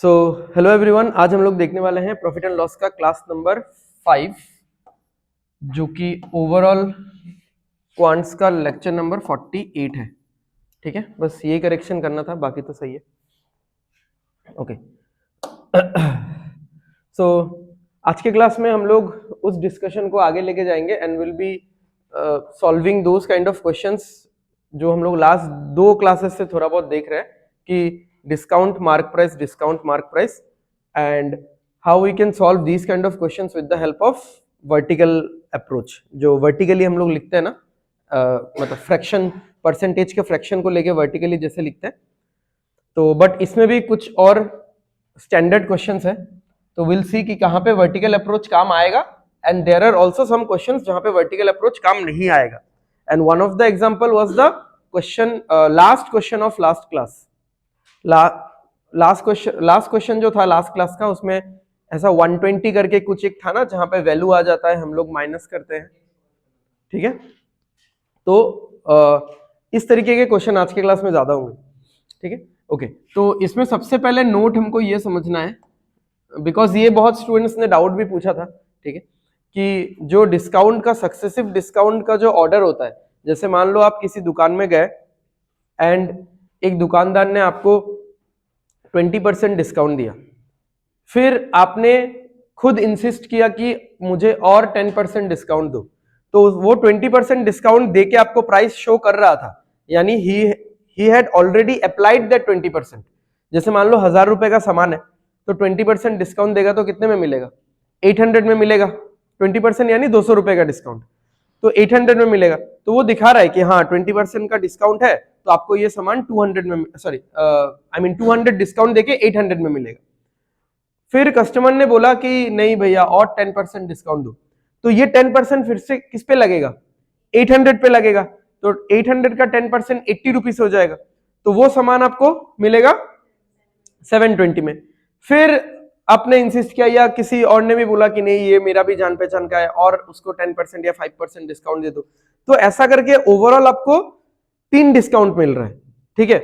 So hello everyone, आज हम लोग देखने वाले हैं प्रॉफिट एंड लॉस का क्लास नंबर 5 जो कि ओवरऑल क्वांट्स का लेक्चर नंबर 48 है। ठीक है, बस ये करेक्शन करना था, बाकी तो सही है। ओके सो आज के क्लास में हम लोग उस डिस्कशन को आगे लेके जाएंगे and will be solving those kind of questions जो हम लोग लास्ट 2 क्लासेस से थोड़ा बहुत देख रहे हैं कि discount mark price and how we can solve these kind of questions with the help of vertical approach. जो वर्टिकली हम लोग लिखते हैं ना, मतलब फ्रैक्शन परसेंटेज के फ्रैक्शन को लेके वर्टिकली जैसे लिखते हैं, तो बट इसमें भी कुछ और स्टैंडर्ड क्वेश्चंस है, तो विल सी कि कहाँ पे वर्टिकल अप्रोच काम आएगा and there are also some questions जहाँ पे वर्टिकल अप्रोच काम नहीं आएगा। And one of the example was the question, last question of last class. Last question जो था लास्ट क्लास का, उसमें ऐसा 120 करके कुछ एक था ना, जहां पे वैल्यू आ जाता है, हम लोग माइनस करते हैं। ठीक है, तो इस तरीके के क्वेश्चन आज के क्लास में ज्यादा होंगे। ठीक है, ओके। तो इसमें सबसे पहले नोट हमको ये समझना है, बिकॉज ये बहुत स्टूडेंट्स ने डाउट भी पूछा था। ठीक है, कि जो डिस्काउंट का, सक्सेसिव डिस्काउंट का जो ऑर्डर होता है, जैसे मान लो आप किसी दुकान में गए एंड एक दुकानदार ने आपको 20% डिस्काउंट दिया, फिर आपने खुद इंसिस्ट किया कि मुझे और 10% डिस्काउंट दो, तो वो 20% डिस्काउंट देके आपको प्राइस शो कर रहा था, यानी he had already applied that 20%। जैसे मान लो 1000 रुपए का सामान है, तो 20% डिस्काउंट देगा तो कितने में मिलेगा? 800 में मिलेगा। 20% यानी 200 रुपए का डिस्काउंट, तो 800 में मिलेगा। तो वो दिखा रहा है कि हाँ 20% का डिस्काउंट है, तो आपको ये सामान 200 में, सॉरी आई मीन 200 डिस्काउंट देके 800 में मिलेगा। फिर कस्टमर ने बोला कि नहीं भैया और 10% डिस्काउंट दो, तो ये 10% फिर से किस पे लगेगा? 800 पे लगेगा। तो 800 का 10% 80 रुपीज हो जाएगा, तो वो सामान आपको मिलेगा 720 में। फिर आपने इंसिस्ट किया या किसी और ने भी बोला कि नहीं ये मेरा भी जान पहचान का है और उसको 10% या 5% डिस्काउंट दे दो, तो ऐसा करके ओवरऑल आपको 3 डिस्काउंट मिल रहा है। ठीक है,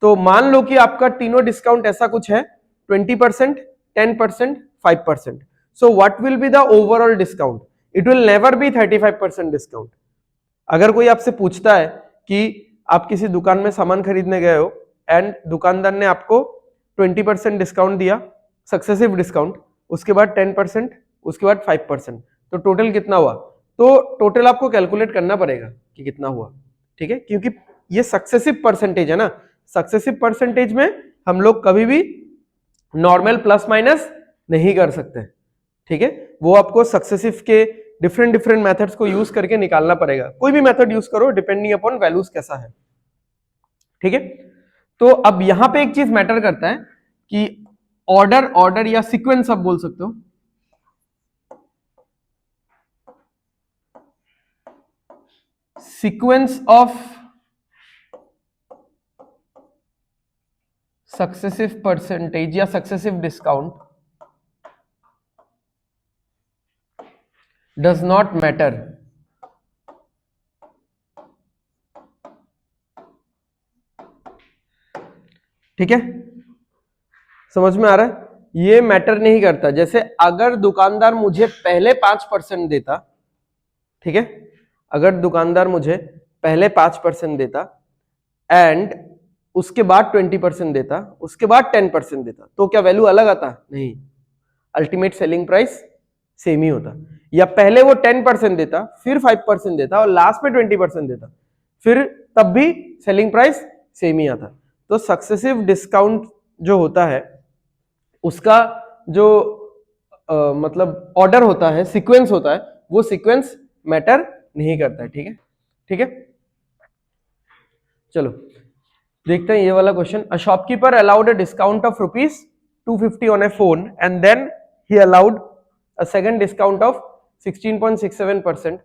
तो मान लो कि आपका तीनों डिस्काउंट ऐसा कुछ है, 20%, 10%, 5%। So what will be the overall discount? It will never be 35% discount. अगर कोई आपसे पूछता है कि आप किसी दुकान में सामान खरीदने गए हो एंड दुकानदार ने आपको 20% डिस्काउंट दिया, सक्सेसिव डिस्काउंट, उसके बाद 10%, उसके बाद 5%, तो टोटल कितना हुआ? तो टोटल आपको कैलकुलेट करना पड़ेगा कि कितना हुआ। ठीक है, क्योंकि ये सक्सेसिव परसेंटेज है ना, सक्सेसिव परसेंटेज में हम लोग कभी भी नॉर्मल प्लस माइनस नहीं कर सकते। ठीक है, वो आपको सक्सेसिव के डिफरेंट मेथड्स को यूज करके निकालना पड़ेगा। कोई भी मेथड यूज करो डिपेंडिंग अपॉन वैल्यूज कैसा है। ठीक है, तो अब यहां पे एक चीज मैटर करता है कि ऑर्डर या सीक्वेंस आप बोल सकते हो। सीक्वेंस ऑफ सक्सेसिव परसेंटेज या successive discount does not matter. ठीक है, समझ में आ रहा है? ये मैटर नहीं करता। जैसे अगर दुकानदार मुझे पहले 5% देता, ठीक है, अगर दुकानदार मुझे पहले 5% देता एंड उसके बाद 20% देता, उसके बाद 10% देता, तो क्या वैल्यू अलग आता? नहीं, अल्टीमेट सेलिंग प्राइस सेम ही होता। या पहले वो 10% देता, फिर 5% देता और लास्ट में 20% देता, फिर तब भी सेलिंग प्राइस सेम ही आता। तो सक्सेसिव डिस्काउंट जो होता है उसका जो मतलब ऑर्डर होता है, सीक्वेंस होता है, वो सीक्वेंस मैटर नहीं करता है। ठीक है, ठीक है, चलो देखते हैं ये वाला question. A shopkeeper allowed a discount of ₹250 on a phone and then he allowed a second discount of 16.67%.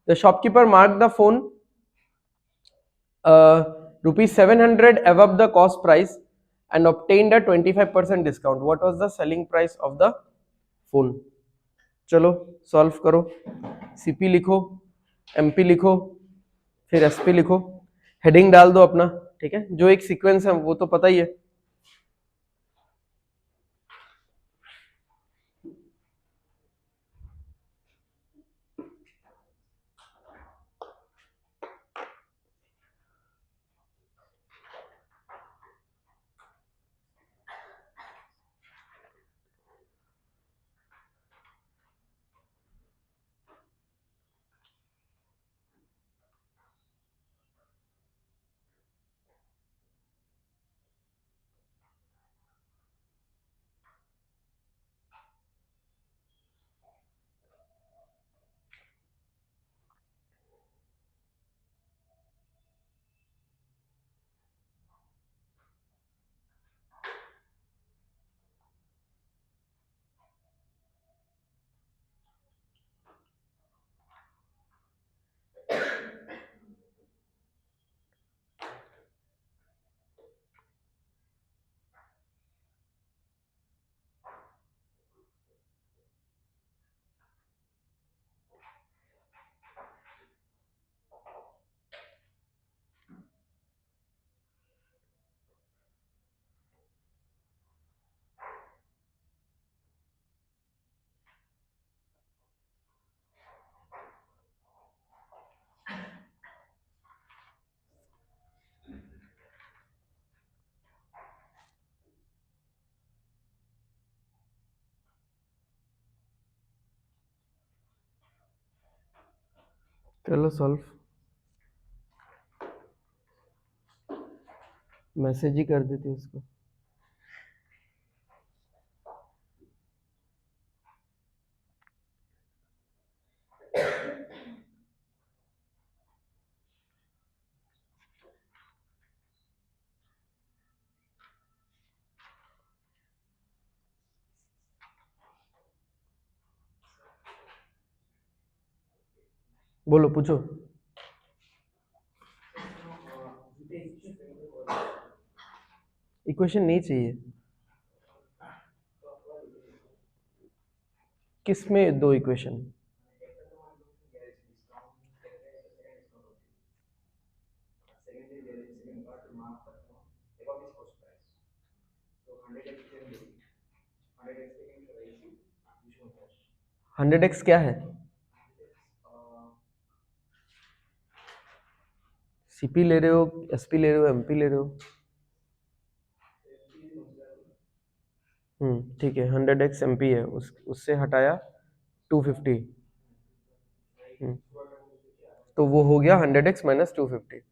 The shopkeeper marked the phone ₹700 above the cost price and obtained a 25% discount. What was the selling price of the phone? चलो solve करो। CP लिखो, MP लिखो, फिर SP लिखो, heading डाल दो अपना। ठीक है, जो एक सीक्वेंस है वो तो पता ही है। कर लो सॉल्व, मैसेज ही कर देती उसको। बोलो, पूछो। इक्वेशन नहीं चाहिए, किसमें दो इक्वेशन? हंड्रेड एक्स क्या है? सीपी ले रहे हो, एसपी ले रहे हो, एमपी ले रहे हो? ठीक है, 100x एमपी है, उससे हटाया 250। तो वो हो गया 100x माइनस 250,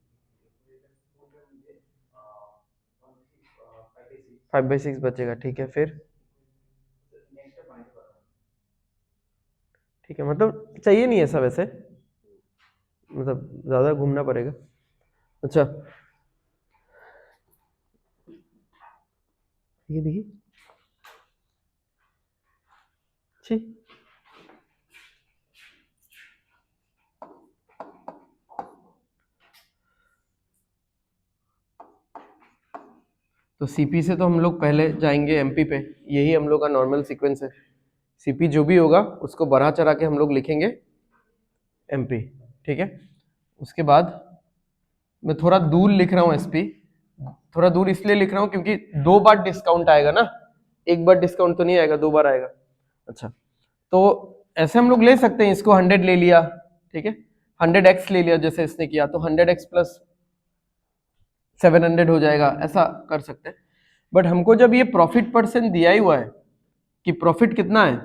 5/6 बचेगा। ठीक है, फिर ठीक है, मतलब चाहिए नहीं ऐसा वैसे, मतलब ज्यादा घूमना पड़ेगा। अच्छा, ये देखिए, ठीक। तो सीपी से तो हम लोग पहले जाएंगे एमपी पे, यही हम लोग का नॉर्मल सीक्वेंस है। सीपी जो भी होगा उसको बढ़ा चढ़ा के हम लोग लिखेंगे एमपी, ठीक है। उसके बाद मैं थोड़ा दूर लिख रहा हूँ एसपी, थोड़ा दूर इसलिए लिख रहा हूँ क्योंकि 2 बार डिस्काउंट आएगा ना, 1 बार डिस्काउंट तो नहीं आएगा, 2 बार आएगा। अच्छा, तो ऐसे हम लोग ले सकते हैं, इसको 100 ले लिया, ठीक है, 100x ले लिया जैसे इसने किया, तो 100x प्लस 700 हो जाएगा, ऐसा कर सकते हैं। बट हमको जब ये प्रॉफिट परसेंट दिया ही हुआ है कि प्रॉफिट कितना है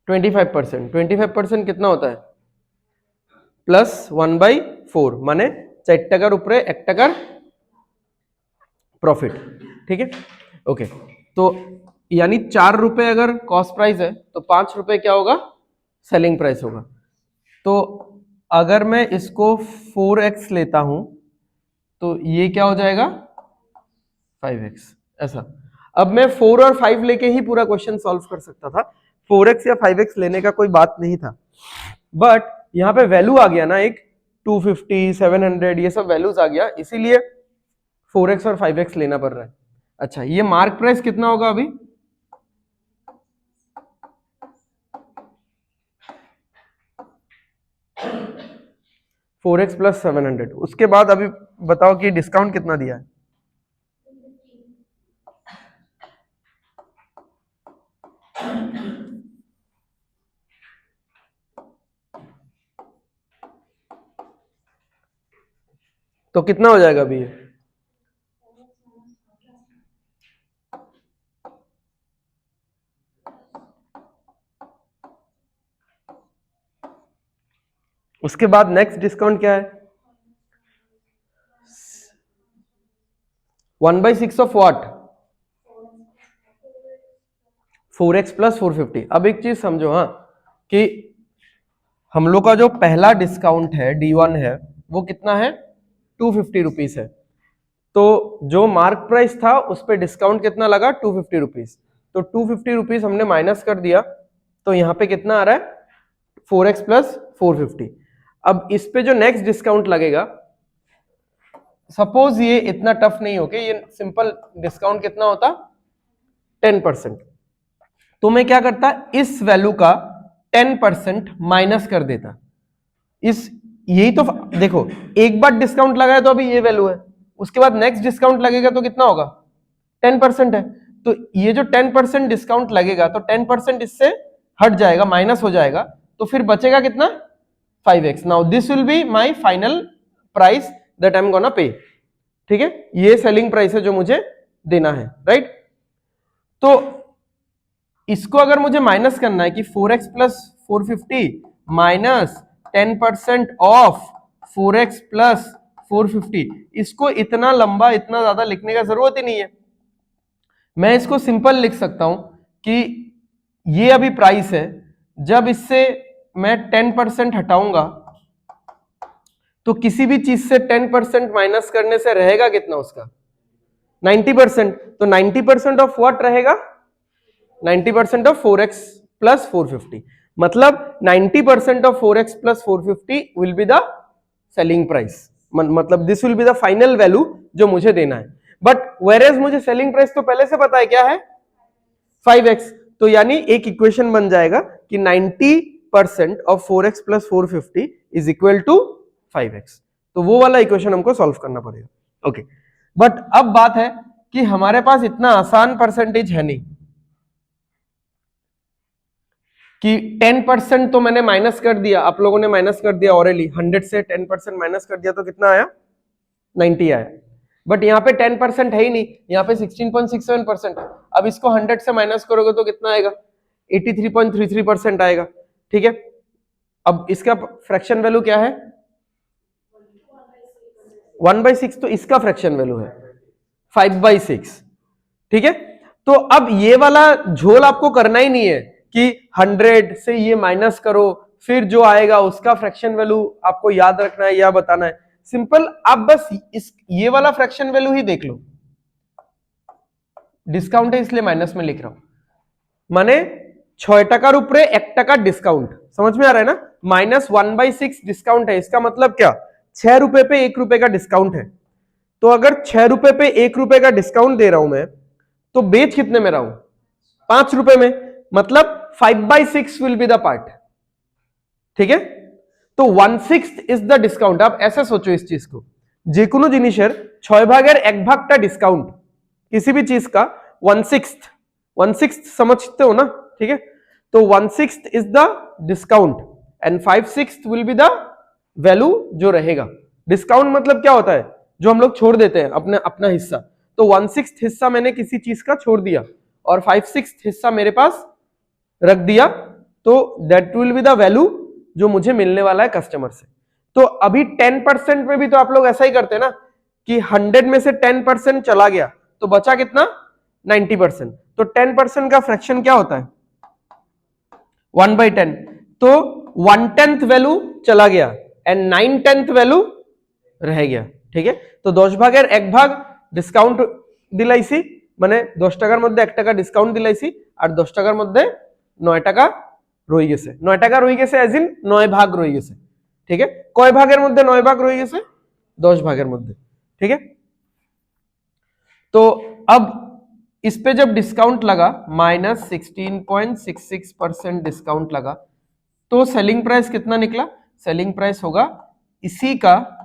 25%, 25% कितना होता है प्लस 1/4, माने 4 টাকার উপরে 1 টাকার प्रॉफिट, ठीक है। ओके, तो यानी 4 रुपए अगर कॉस्ट प्राइस है तो 5 रुपए क्या होगा, सेलिंग प्राइस होगा। तो अगर मैं इसको 4x लेता हूं तो ये क्या हो जाएगा 5x, ऐसा। अब मैं 4 और 5 लेके ही पूरा क्वेश्चन सॉल्व कर सकता था, 4x या 5x लेने का कोई बात नहीं था, बट यहाँ पे वैल्यू आ गया ना एक 250, 700, ये सब वैल्यूज आ गया, इसीलिए 4x और 5x लेना पड़ रहा है। अच्छा, ये मार्क प्राइस कितना होगा अभी? Four x plus 700। उसके बाद अभी बताओ कि डिस्काउंट कितना दिया है? तो कितना हो जाएगा अभी ये? उसके बाद नेक्स्ट डिस्काउंट क्या है? 1/6 ऑफ व्हाट? 4x plus 450। अब एक चीज समझो, हाँ, कि हम लोग का जो पहला डिस्काउंट है D1 है वो कितना है 250 रुपीज है, तो जो मार्क प्राइस था उस पर डिस्काउंट कितना लगा 250 रुपीज, तो 250 रुपीज हमने माइनस कर दिया, तो यहाँ पे कितना आ रहा है 4x प्लस 450। अब इस पे जो नेक्स्ट डिस्काउंट लगेगा, सपोज ये इतना टफ नहीं हो के ये सिंपल डिस्काउंट कितना होता 10%, तो मैं क्या करता इस वैल्यू का 10% माइनस कर देता। इस यही तो देखो, एक बार डिस्काउंट लगाया तो अभी ये वैल्यू है, उसके बाद नेक्स्ट डिस्काउंट लगेगा तो कितना होगा 10% है, तो ये जो 10% डिस्काउंट लगेगा तो 10% इससे हट जाएगा, माइनस हो जाएगा, तो फिर बचेगा कितना 5x। Now this will be my final price that I am gonna pay, ठीक है, ये सेलिंग प्राइस है जो मुझे देना है, राइट। तो इसको अगर मुझे माइनस करना है कि 4x plus 450 minus 10% of 4x plus 450। इसको इतना लंबा इतना ज्यादा लिखने का जरूरत ही नहीं है, मैं इसको सिंपल लिख सकता हूं कि ये अभी प्राइस है, जब इससे मैं 10% हटाऊंगा तो किसी भी चीज से 10% माइनस करने से रहेगा कितना उसका 90%। तो 90% ऑफ व्हाट रहेगा 90% ऑफ 4x प्लस 450, मतलब 90% of 4x plus 450 will be the selling price, मतलब this will be the final value जो मुझे देना है। बट वेयरएज मुझे सेलिंग प्राइस तो पहले से पता है क्या है 5x, तो यानी एक इक्वेशन बन जाएगा कि 90% of 4x plus 450 is equal to 5x। तो वो वाला इक्वेशन हमको सॉल्व करना पड़ेगा। ओके, बट अब बात है कि हमारे पास इतना आसान परसेंटेज है नहीं कि 10% तो मैंने माइनस कर दिया, आप लोगों ने माइनस कर दिया ऑलरेडी, 100 से 10% माइनस कर दिया तो कितना आया 90 आया। बट यहाँ पे 10% है ही नहीं, यहाँ पे 16.67% है। अब इसको 100 से माइनस करोगे तो कितना आएगा 83.33% आएगा। ठीक है, अब इसका फ्रैक्शन वैल्यू क्या है 1/6, तो इसका फ्रैक्शन वैल्यू है 5/6। ठीक है, तो अब ये वाला झोल आपको करना ही नहीं है कि 100 से ये माइनस करो फिर जो आएगा उसका फ्रैक्शन वैल्यू आपको याद रखना है या बताना है। सिंपल, आप बस ये वाला फ्रैक्शन वैल्यू ही देख लो, डिस्काउंट है इसलिए माइनस में लिख रहा हूं, माने 6 টাকার উপরে 1 টাকা डिस्काउंट, समझ में आ रहा है ना, -1/6 डिस्काउंट है, इसका मतलब क्या 6 रुपए पे 1 रुपए का डिस्काउंट है। तो अगर 6 रुपए पे 1 रुपए का डिस्काउंट दे रहा हूं मैं, तो बेच कितने में रहा हूं 5 रुपए में, मतलब 5/6 विल बी द पार्ट। ठीक है, तो 1/6 इज द डिस्काउंट। आप ऐसे सोचो इस चीज को, जेकुनो जिनिसের 6 ভাগের 1 ভাগটা डिस्काउंट, किसी भी चीज का 1/6 समझते हो ना। ठीक है, तो 1/6 is the discount and 5/6 will be the value जो रहेगा। डिस्काउंट मतलब क्या होता है, जो हम लोग छोड़ देते हैं अपने अपना हिस्सा। तो 1/6 हिस्सा मैंने किसी चीज का छोड़ दिया और 5/6 हिस्सा मेरे पास रख दिया, तो that will be the value जो मुझे मिलने वाला है कस्टमर से। तो अभी 10% में भी तो आप लोग ऐसा ही करते हैं ना कि 100 में से 10% चला गया तो बचा कितना 90%। तो 10% का फ्रैक्शन क्या होता है 1/10, तो 1/10 वैल्यू चला गया एंड 9/10 वैल्यू रह गया। ठीक है, तो 10 ভাগের 1 ভাগ ডিসকাউন্ট দিলাইছি, মানে 10 টাকার মধ্যে 1 টাকা ডিসকাউন্ট দিলাইছি আর 10 টাকার মধ্যে 9 টাকা রয়ে গেছে, 9 টাকা রয়ে গেছে এজ ইন 9 ভাগ রয়ে গেছে। ঠিক है, কয় ভাগের মধ্যে 9 ভাগ রয়ে গেছে 10 ভাগের মধ্যে। ठीक है, तो अब इस पे जब डिस्काउंट लगा -16.66% डिस्काउंट लगा, तो सेलिंग प्राइस कितना निकला, सेलिंग प्राइस होगा इसी का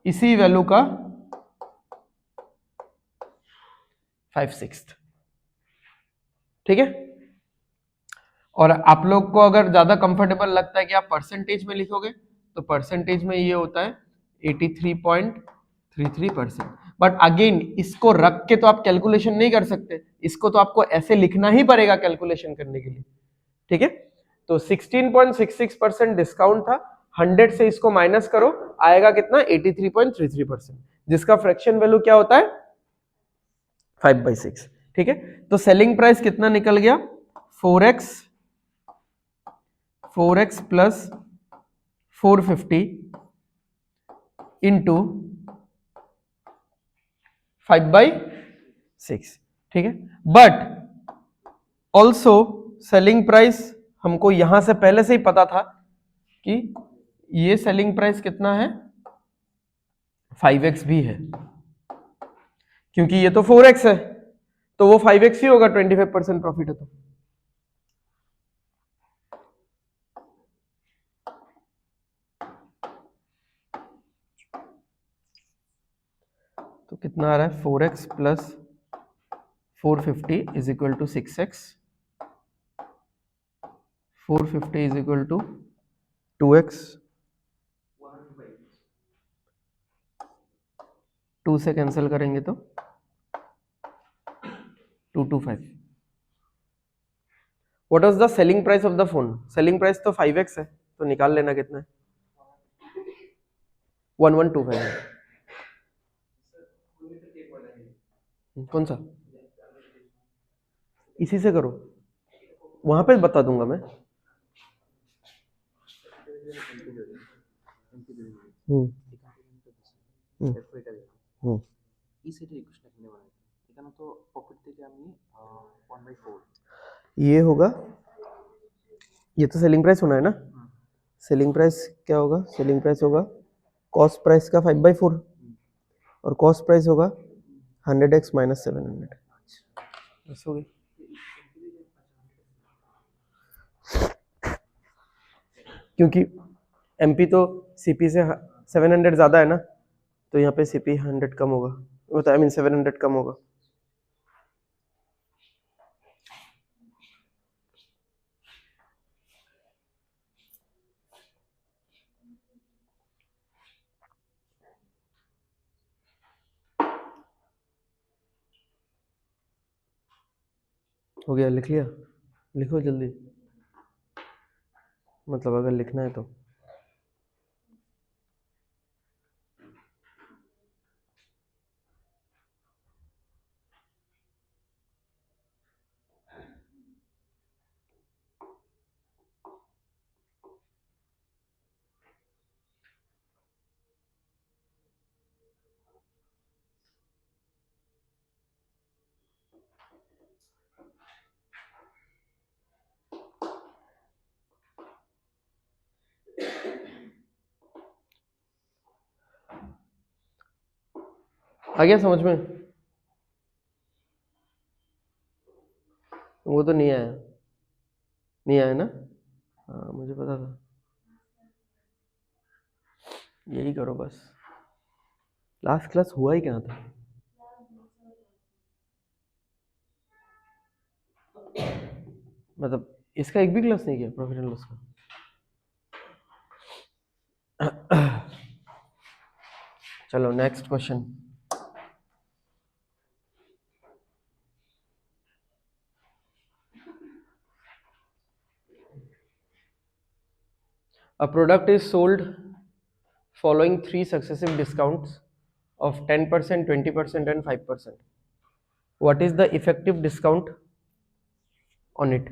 इसी वैल्यू का 5/6। ठीक है, और आप लोग को अगर ज्यादा कंफर्टेबल लगता है कि आप परसेंटेज में लिखोगे तो परसेंटेज में ये होता है 83.33%। बट अगेन इसको रख के तो आप कैलकुलेशन नहीं कर सकते, इसको तो आपको ऐसे लिखना ही पड़ेगा कैलकुलेशन करने के लिए। ठीक है, तो 16.66% डिस्काउंट था, 100 से इसको माइनस करो आएगा कितना 83.33%, जिसका फ्रैक्शन वैल्यू क्या होता है 5/6। ठीक है, तो सेलिंग प्राइस कितना निकल गया 4x प्लस 450 इंटू 5/6। ठीक है, बट ऑल्सो सेलिंग प्राइस हमको यहां से पहले से ही पता था कि ये सेलिंग प्राइस कितना है 5x भी है, क्योंकि ये तो 4x है तो वो 5x ही होगा, 25% प्रॉफिट है तो कितना आ रहा है 4x plus 450 is equal to 6x, 450 is equal to 2x, 2 से कैंसिल करेंगे तो 225. What was the selling price of the phone? Selling price तो 5x है, तो निकाल लेना कितना है। 1125 है। कौन सा? इसी से करो, वहां पे बता दूंगा मैं। हम्म हम्म हम्म। ये होगा, ये तो सेलिंग प्राइस होना है ना। सेलिंग प्राइस क्या होगा? सेलिंग प्राइस होगा कॉस्ट प्राइस का 5/4, और कॉस्ट प्राइस होगा 100x माइनस 700। बस हो गई। क्योंकि एमपी तो सीपी से 700 ज्यादा है ना, तो यहाँ पे सीपी 100 कम होगा, वो तो आई मीन 700 कम होगा। हो गया? लिख लिया? लिखो जल्दी, मतलब अगर लिखना है तो। आ गया समझ में? वो तो नहीं आया, नहीं आया ना। हाँ मुझे पता था, यही करो बस। लास्ट क्लास हुआ ही क्या था? मतलब इसका एक भी क्लास नहीं किया प्रॉफिट एंड लॉस का? चलो next question. A product is sold following 3 successive discounts of 10%, 20% and 5%. What is the effective discount on it?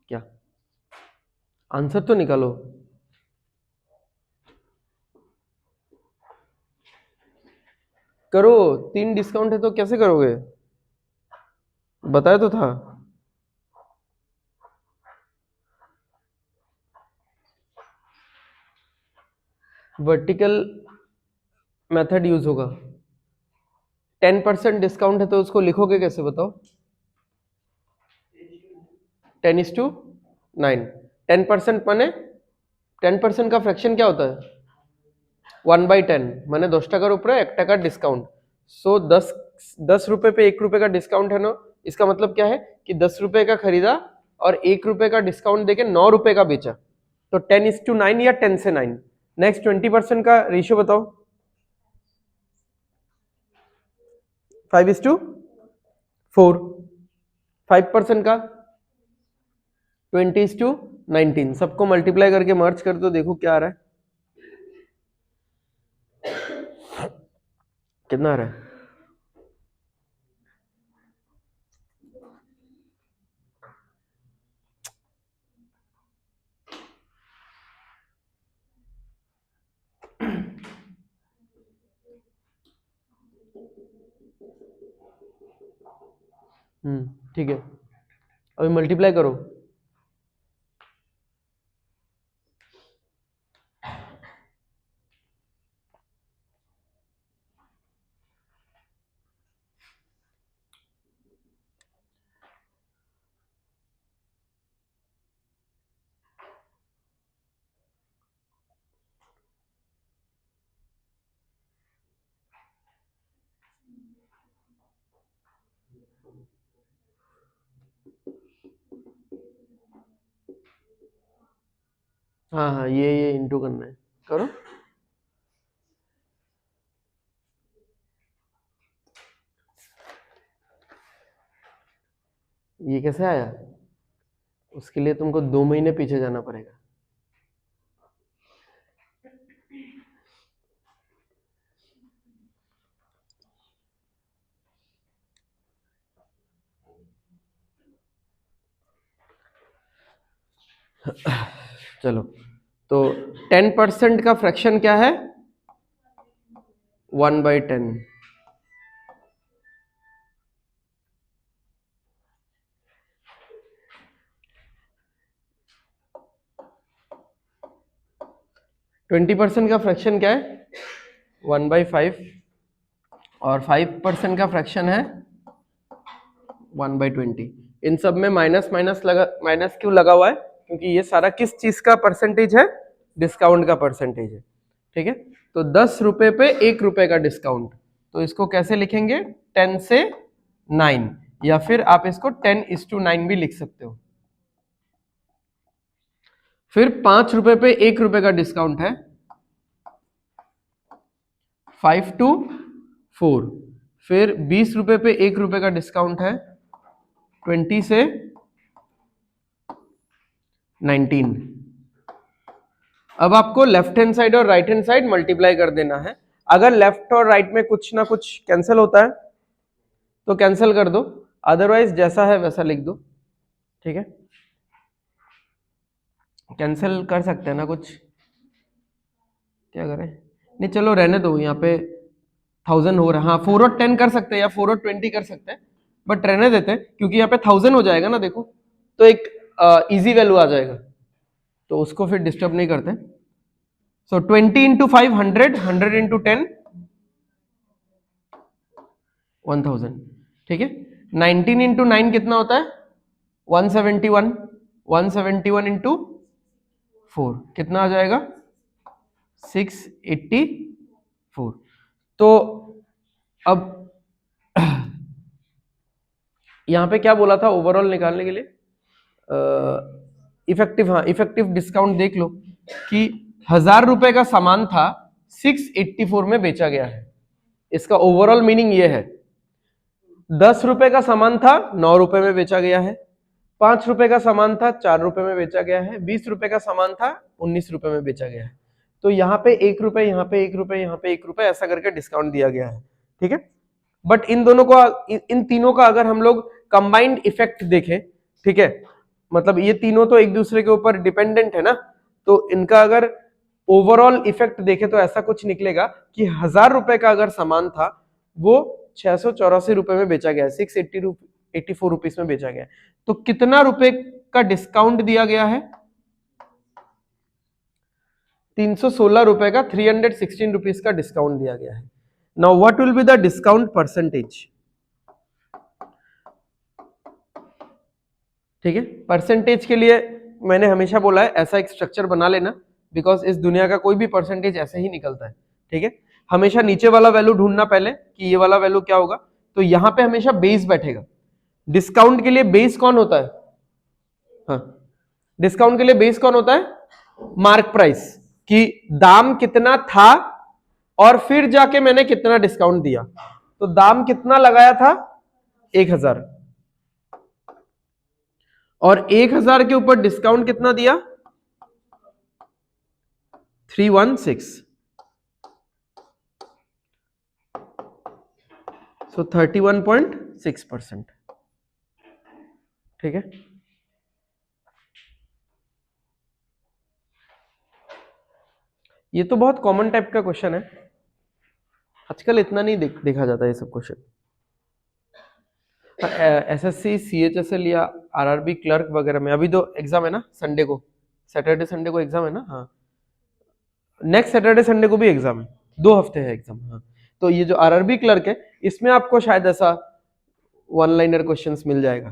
क्या आंसर तो निकालो। करो, 3 डिस्काउंट है तो कैसे करोगे? बताया तो था। वर्टिकल मेथड यूज होगा। 10% डिस्काउंट है तो उसको लिखोगे कैसे बताओ? 10:9। 10% माने 10% का फ्रैक्शन क्या होता है? 1/10 माने 10 টাকার উপরে 1 টাকা डिस्काउंट। सो 10 रुपए पे 1 रुपए का डिस्काउंट है ना, इसका मतलब क्या है कि 10 रुपए का खरीदा और 1 रुपए का डिस्काउंट देके 9 रुपए का बेचा, तो 10:9 या 10 से 9। नेक्स्ट 20% का रेशियो बताओ। 5:4। 5% का 20:19। सबको मल्टीप्लाई करके मर्ज कर दो, देखो क्या आ रहा है, कितना आ रहा है। ठीक है, अभी मल्टीप्लाई करो। हाँ हाँ, ये इंटू करना है, करो। ये कैसे आया? उसके लिए तुमको 2 महीने पीछे जाना पड़ेगा। चलो, तो 10% का फ्रैक्शन क्या है? 1/10। 20% का फ्रैक्शन क्या है? 1/5। और 5% का फ्रैक्शन है 1/20। इन सब में माइनस माइनस लगा, माइनस क्यों लगा हुआ है? क्योंकि ये सारा किस चीज का परसेंटेज है? डिस्काउंट का परसेंटेज है। ठीक है, तो 10 रुपए पे 1 रुपए का डिस्काउंट, तो इसको कैसे लिखेंगे? 10 से 9, या फिर आप इसको 10:9 भी लिख सकते हो। फिर 5 रुपए पे 1 रुपए का डिस्काउंट है 5 to 4। फिर 20 रुपए पे 1 रुपए का डिस्काउंट है 20 से 19। अब आपको लेफ्ट हैंड साइड और राइट हैंड साइड मल्टीप्लाई कर देना है। अगर लेफ्ट और राइट में कुछ ना कुछ कैंसिल होता है तो कैंसिल कर दो, अदरवाइज जैसा है वैसा लिख दो। ठीक है, कैंसिल कर सकते हैं ना कुछ, क्या करें? नहीं चलो रहने दो, यहाँ पे 1000 हो रहा है। हाँ, 4 और 10 कर सकते हैं या 4 और 20 कर सकते हैं, बट रहने देते हैं क्योंकि यहाँ पे 1000 हो जाएगा ना, देखो तो एक इजी वैल्यू आ जाएगा, तो उसको फिर डिस्टर्ब नहीं करते। सो 20 इंटू 5 100, 100 इंटू 10 1000। ठीक है, 19 इंटू 9 कितना होता है? 171। 171 इंटू 4 कितना आ जाएगा? 684। तो अब यहां पे क्या बोला था ओवरऑल निकालने के लिए? इफेक्टिव, हाँ इफेक्टिव डिस्काउंट देख लो कि 1000 रुपए का सामान था 684 में बेचा गया है। इसका ओवरऑल मीनिंग ये है, 10 रुपए का सामान था 9 रुपए में बेचा गया है, 5 रुपए का सामान था 4 रुपए में बेचा गया है, 20 रुपए का सामान था 19 रुपए में बेचा गया है। तो यहाँ पे 1 रुपए, यहाँ पे 1 रुपए, यहाँ पे 1 रुपए, ऐसा करके डिस्काउंट दिया गया है। ठीक है, बट इन दोनों को, इन तीनों का अगर हम लोग कंबाइंड इफेक्ट देखें, ठीक है, मतलब ये तीनों तो एक दूसरे के ऊपर डिपेंडेंट है ना, तो इनका अगर ओवरऑल इफेक्ट देखें तो ऐसा कुछ निकलेगा कि 1000 रुपए का अगर सामान था वो 684 रुपए में बेचा गया है, 684 रुपीज में बेचा गया है। तो कितना रुपए का डिस्काउंट दिया गया है? 316 रुपए का, 316 रुपीज का डिस्काउंट दिया गया है। Now what will be the discount percentage? ठीक है, परसेंटेज के लिए मैंने हमेशा बोला है ऐसा एक स्ट्रक्चर बना लेना, बिकॉज इस दुनिया का कोई भी परसेंटेज ऐसे ही निकलता है। ठीक है, हमेशा नीचे वाला वैल्यू ढूंढना पहले कि ये वाला वैल्यू क्या होगा, तो यहां पे हमेशा बेस बैठेगा। डिस्काउंट के लिए बेस कौन होता है? हाँ, डिस्काउंट के लिए बेस कौन होता है? मार्क प्राइस, कि दाम कितना था और फिर जाके मैंने कितना डिस्काउंट दिया। तो दाम कितना लगाया था? 1000, और 1000 के ऊपर डिस्काउंट कितना दिया? 316। सो 31.6%। ठीक है, ये तो बहुत कॉमन टाइप का क्वेश्चन है, आजकल इतना नहीं देखा जाता ये सब क्वेश्चन। एसएससी, सीएचएसएल या आरआरबी क्लर्क वगैरह में अभी तो एग्जाम है ना, संडे को, सैटरडे संडे को एग्जाम है ना। हाँ, नेक्स्ट सैटरडे संडे को भी एग्जाम है, 2 हफ्ते है एग्जाम। हाँ, तो ये जो आरआरबी क्लर्क है इसमें आपको शायद ऐसा वन लाइनर क्वेश्चंस मिल जाएगा,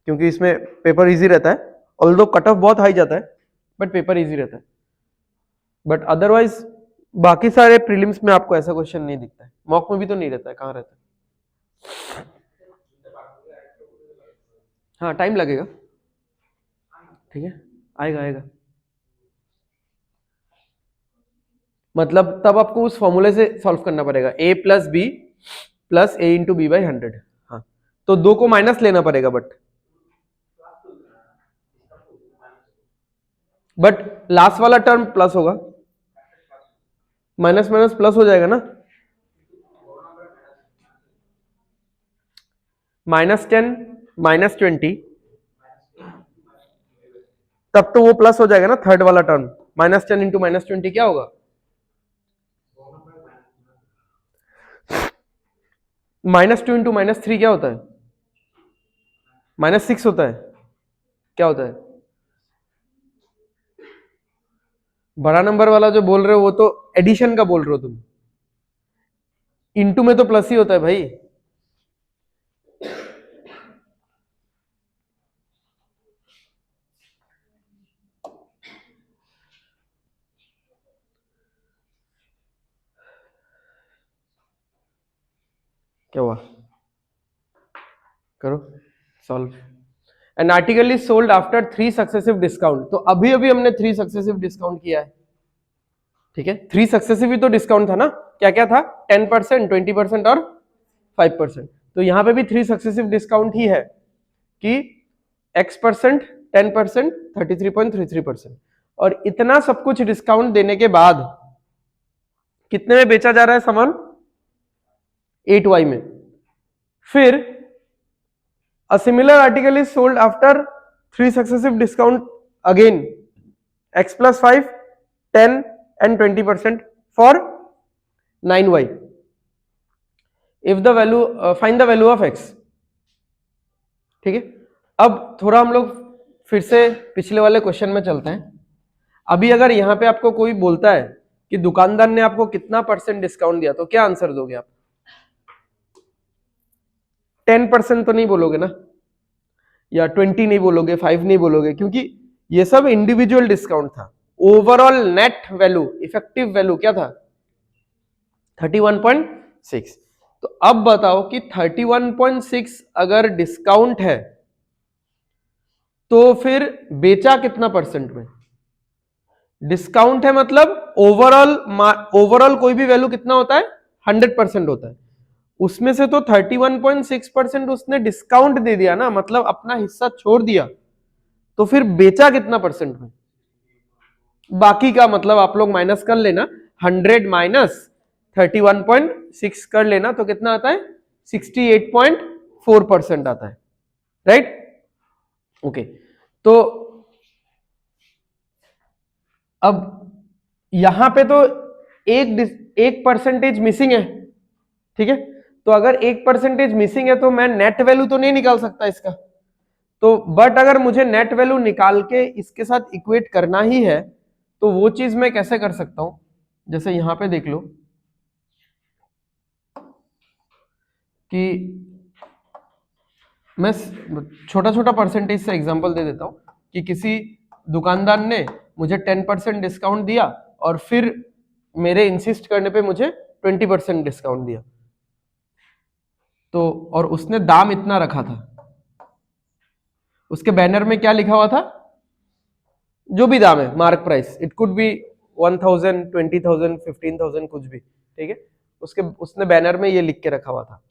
क्योंकि इसमें पेपर इजी रहता है, ऑल्दो कट ऑफ बहुत हाई जाता है, बट पेपर इजी रहता है। बट अदरवाइज बाकी सारे प्रीलिम्स में आपको ऐसा क्वेश्चन नहीं दिखता है, मॉक में भी तो नहीं रहता है, कहाँ रहता है? हाँ, टाइम लगेगा। ठीक है, आएगा आएगा। मतलब तब आपको उस फॉर्मूले से सॉल्व करना पड़ेगा, a plus B plus a into B by 100। हाँ, तो 2 को माइनस लेना पड़ेगा, बट लास्ट वाला टर्म प्लस होगा, माइनस माइनस प्लस हो जाएगा ना, -10 -20, तब तो वो प्लस हो जाएगा ना थर्ड वाला टर्म। -10 इंटू -20 क्या होगा, -2 इंटू -3 क्या होता है, -6 होता है। क्या होता है, बड़ा नंबर वाला जो बोल रहे हो वो तो एडिशन का बोल रहे हो तुम, इंटू में तो प्लस ही होता है भाई। क्या हुआ, करो solve. An article is sold after 3 successive discount, तो अभी अभी हमने 3 सक्सेसिव डिस्काउंट किया है, ठीक है। 3 सक्सेसिव ही तो डिस्काउंट था ना, क्या क्या था, 10%, 20% और 5%। तो यहां पे भी 3 सक्सेसिव डिस्काउंट ही है कि X%, 10%, 33.33%। और इतना सब कुछ डिस्काउंट देने के बाद कितने में बेचा जा रहा है सामान, 8Y में। फिर a similar article is sold after 3 successive discount again, X plus 5, 10 and 20% for 9Y। if the value find the value of X, ठीक है। अब थोड़ा हम लोग फिर से पिछले वाले क्वेश्चन में चलते हैं। अभी अगर यहाँ पे आपको कोई बोलता है कि दुकानदार ने आपको कितना % डिस्काउंट दिया, तो क्या आंसर दोगे आप, 10% तो नहीं बोलोगे ना, या 20 नहीं बोलोगे, 5 नहीं बोलोगे, क्योंकि ये सब इंडिविजुअल डिस्काउंट था। Overall net value, effective value क्या था, 31.6। तो अब बताओ कि 31.6 अगर डिस्काउंट है तो फिर बेचा कितना % में, डिस्काउंट है मतलब ओवरऑल कोई भी वैल्यू कितना होता है, 100% होता है। उसमें से तो 31.6% उसने डिस्काउंट दे दिया ना, मतलब अपना हिस्सा छोड़ दिया, तो फिर बेचा कितना % में, बाकी का मतलब आप लोग माइनस कर लेना, 100 माइनस 31.6 कर लेना, तो कितना आता है, 68.4% आता है, राइट। ओके, तो अब यहां पे तो एक परसेंटेज मिसिंग है, ठीक है। तो अगर 1% मिसिंग है तो मैं नेट वैल्यू तो नहीं निकाल सकता इसका, तो बट अगर मुझे नेट वैल्यू निकाल के इसके साथ इक्वेट करना ही है, तो वो चीज मैं कैसे कर सकता हूं, जैसे यहां पे देख लो कि मैं छोटा छोटा परसेंटेज से एग्जांपल दे देता हूं कि किसी दुकानदार ने मुझे 10% डिस्काउंट दिया और फिर मेरे इंसिस्ट करने पे मुझे 20% डिस्काउंट दिया, तो और उसने दाम इतना रखा था, उसके बैनर में क्या लिखा हुआ था, जो भी दाम है mark price, it could be 1000, 20,000, 15,000 कुछ भी, ठीक है। उसने बैनर में ये लिख के रखा हुआ था,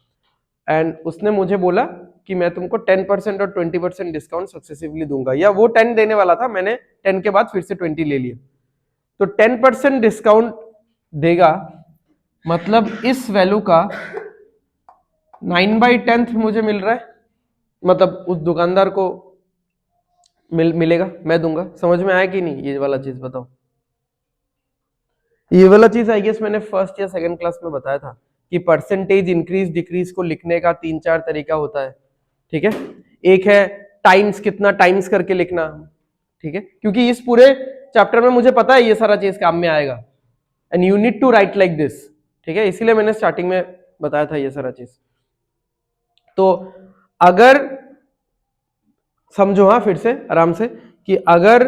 एंड उसने मुझे बोला कि मैं तुमको 10% और 20% डिस्काउंट सक्सेसिवली दूंगा, या वो 10 देने वाला था, मैंने 10 के बाद फिर से 20 ले लिया, तो 10% डिस्काउंट देगा, मतलब इस वैल्यू का 9/10 मुझे मिल रहा है, मतलब उस दुकानदार को मिलेगा, मैं दूंगा। समझ में आया कि नहीं ये वाला चीज, बताओ। ये वाला चीज आई गेस मैंने फर्स्ट या सेकंड क्लास में बताया था कि परसेंटेज इंक्रीज डिक्रीज को लिखने का 3-4 तरीका होता है, ठीक है। एक है टाइम्स, कितना टाइम्स करके लिखना, ठीक है, क्योंकि इस पूरे चैप्टर में मुझे पता है ये सारा चीज काम में आएगा, and you need to write like this, ठीक है, इसीलिए मैंने स्टार्टिंग में बताया था ये सारा चीज। तो अगर समझो, हाँ फिर से आराम से, कि अगर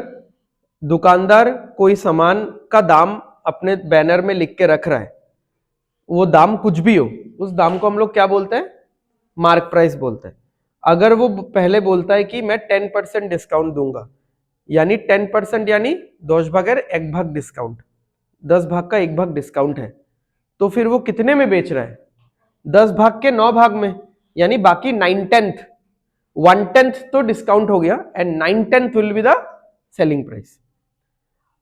दुकानदार कोई सामान का दाम अपने बैनर में लिख के रख रहा है, वो दाम कुछ भी हो, उस दाम को हम लोग क्या बोलते हैं, मार्क प्राइस बोलते हैं। अगर वो पहले बोलता है कि मैं 10% डिस्काउंट दूंगा, यानी 10% यानी 10 भागेर 1 भाग डिस्काउंट, 10 भाग का 1 भाग डिस्काउंट है, तो फिर वो कितने में बेच रहा है? 10 भाग के 9 भाग में, यानी बाकी 9/10, 1/10 तो डिस्काउंट हो गया and 9/10 will be the selling price.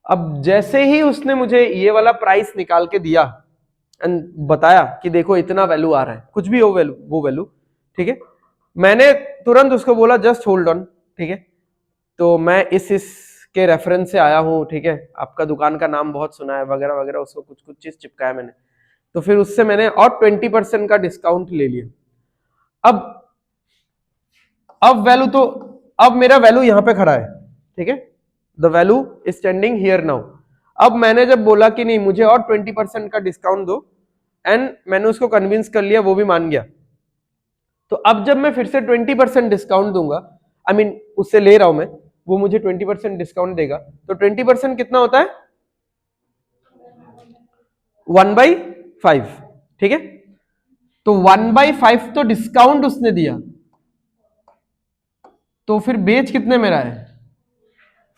अब जैसे ही उसने मुझे ये वाला प्राइस निकाल के दिया एंड बताया कि देखो इतना वैल्यू आ रहा है, कुछ भी हो वैल्यू, वो वैल्यू, ठीक है, मैंने तुरंत उसको बोला जस्ट होल्ड ऑन, ठीक है, तो मैं इस के रेफरेंस से आया हूँ, ठीक है, आपका दुकान का नाम बहुत सुना है वगैरह वगैरह, उसको कुछ कुछ चीज चिपकाया मैंने, तो फिर उससे मैंने और 20% का डिस्काउंट ले लिया। अब वैल्यू तो, अब मेरा वैल्यू यहां पे खड़ा है, ठीक है, the value is standing here now. अब मैंने जब बोला कि नहीं मुझे और 20% का डिस्काउंट दो एंड मैंने उसको कन्विंस कर लिया, वो भी मान गया, तो अब जब मैं फिर से 20% डिस्काउंट दूंगा, आई मीन उससे ले रहा हूं मैं, वो मुझे 20% डिस्काउंट देगा, तो 20% कितना होता है? 1/5, ठीक है, तो 1/5 तो डिस्काउंट उसने दिया, तो फिर बेच कितने में रहा है?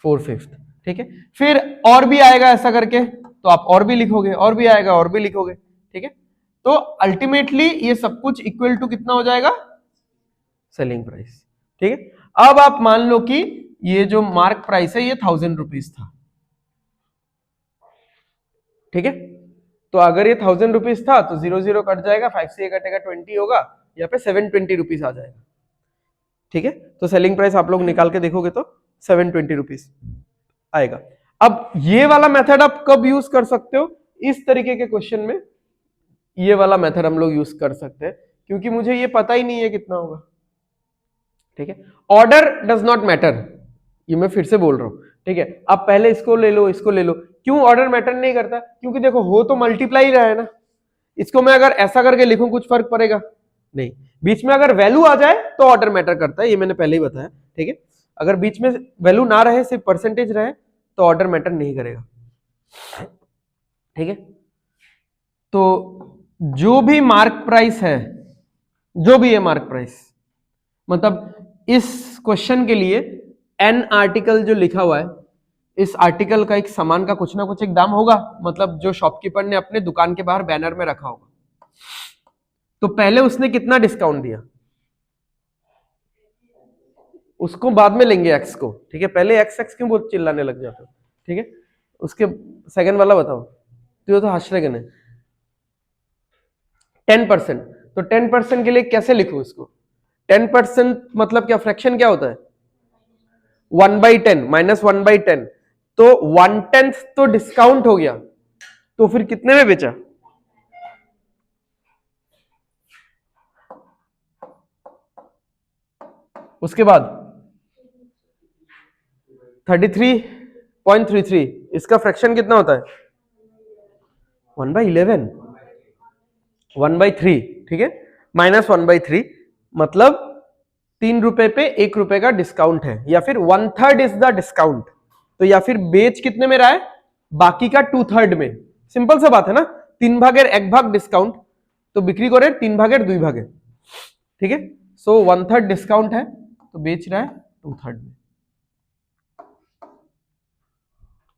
4/5, ठीक है, फिर और भी आएगा ऐसा करके, तो आप और भी लिखोगे, और भी आएगा और भी लिखोगे, ठीक है, तो अल्टीमेटली ये सब कुछ इक्वल टू कितना हो जाएगा? सेलिंग प्राइस, ठीक है। अब आप मान लो कि ये जो मार्क प्राइस है ये 1000 रुपीज था, ठीक है, तो अगर ये 1000 रुपीज था तो 0 0 कट जाएगा, 5 से ये कटेगा 20 होगा, यहाँ पे 720 रुपीज आ जाएगा, ठीक है, तो सेलिंग प्राइस आप लोग निकाल के देखोगे तो 720 रुपीज आएगा। अब ये वाला मेथड आप कब यूज कर सकते हो? इस तरीके के क्वेश्चन में ये वाला मेथड हम लोग यूज कर सकते हैं, क्योंकि मुझे ये पता ही नहीं है कितना होगा, ठीक है, ऑर्डर डज नॉट मैटर, ये मैं फिर से बोल रहा हूं, ठीक है, आप पहले इसको ले लो, इसको ले लो, क्यों ऑर्डर मैटर नहीं करता? क्योंकि देखो हो तो मल्टीप्लाई रहा है ना, इसको मैं अगर ऐसा करके लिखूं कुछ फर्क पड़ेगा नहीं, बीच में अगर वैल्यू आ जाए तो ऑर्डर मैटर करता है, ये मैंने पहले ही बताया, ठीक है, अगर बीच में वैल्यू ना रहे, सिर्फ परसेंटेज रहे, तो ऑर्डर मैटर नहीं करेगा, ठीक है, तो जो भी मार्क प्राइस है, जो भी है मार्क प्राइस, मतलब इस क्वेश्चन के लिए एन आर्टिकल जो लिखा हुआ है, इस आर्टिकल का एक सामान का कुछ ना कुछ एक दाम होगा, मतलब जो शॉपकीपर ने अपने दुकान के बाहर बैनर में रखा होगा, तो पहले उसने कितना डिस्काउंट दिया, उसको बाद में लेंगे एक्स को, ठीक है, पहले एक्स एक्स क्यों बहुत चिल्लाने लग जाते हो, ठीक है, उसके सेकंड वाला बताओ, तो हंसने के नहीं, 10%, तो 10% के लिए कैसे लिखूं इसको? 10% मतलब क्या, फ्रैक्शन क्या होता है? 1/10 माइनस 1/10, तो 1/10 तो डिस्काउंट हो गया, तो फिर कितने में बेचा? उसके बाद 33.33, इसका फ्रैक्शन कितना होता है? 1/11, 1/3, ठीक है, माइनस 1/3, मतलब 3 रुपए पे 1 रुपए का डिस्काउंट है, या फिर 1/3 इज द डिस्काउंट, तो या फिर बेच कितने में रहा है? बाकी का 2/3 में, सिंपल सा बात है ना, 3 भागेर 1 भाग डिस्काउंट, तो बिक्री करे 3 भागेर 2 भागे, ठीक है, सो 1/3 डिस्काउंट है, तो बेच रहा है 2/3 में।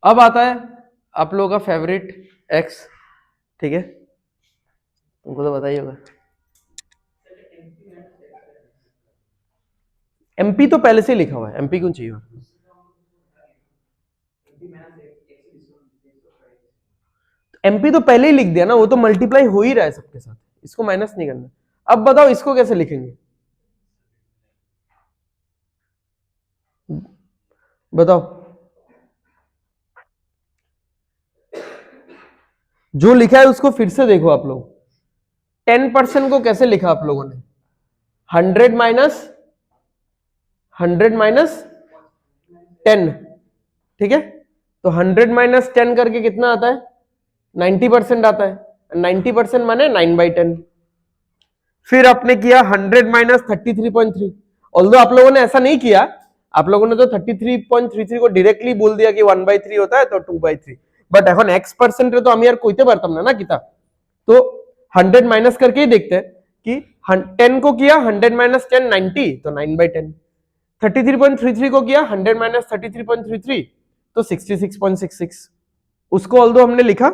अब आता है आप लोगों का फेवरेट एक्स, ठीक है, तुमको तो बताइए होगा, एमपी तो पहले से लिखा हुआ है, एमपी क्यों चाहिए? एमपी तो पहले ही लिख दिया ना, वो तो मल्टीप्लाई हो ही रहा है सबके साथ, इसको माइनस नहीं करना। अब बताओ इसको कैसे लिखेंगे, बताओ, जो लिखा है उसको फिर से देखो आप लोग, 10% को कैसे लिखा आप लोगों ने? 100 माइनस 10, ठीक है, तो 100 माइनस 10 करके कितना आता है? 90% आता है, 90% माने 9/10, फिर आपने किया 100 माइनस 33.3, ऑल्दो आप लोगों ने ऐसा नहीं किया, आप लोगों ने तो 33.33 को डायरेक्टली बोल दिया कि 1/3 होता है तो 2/3, बट এখন x% तो আমি আর কইতে পারতাম না কিতা, तो 100 माइनस करके ही देखते हैं कि 10 को किया 100 माइनस 10 90, तो 9/10, 33.33 को किया 100 माइनस 33.33, तो 66.66, उसको ऑल्दो हमने लिखा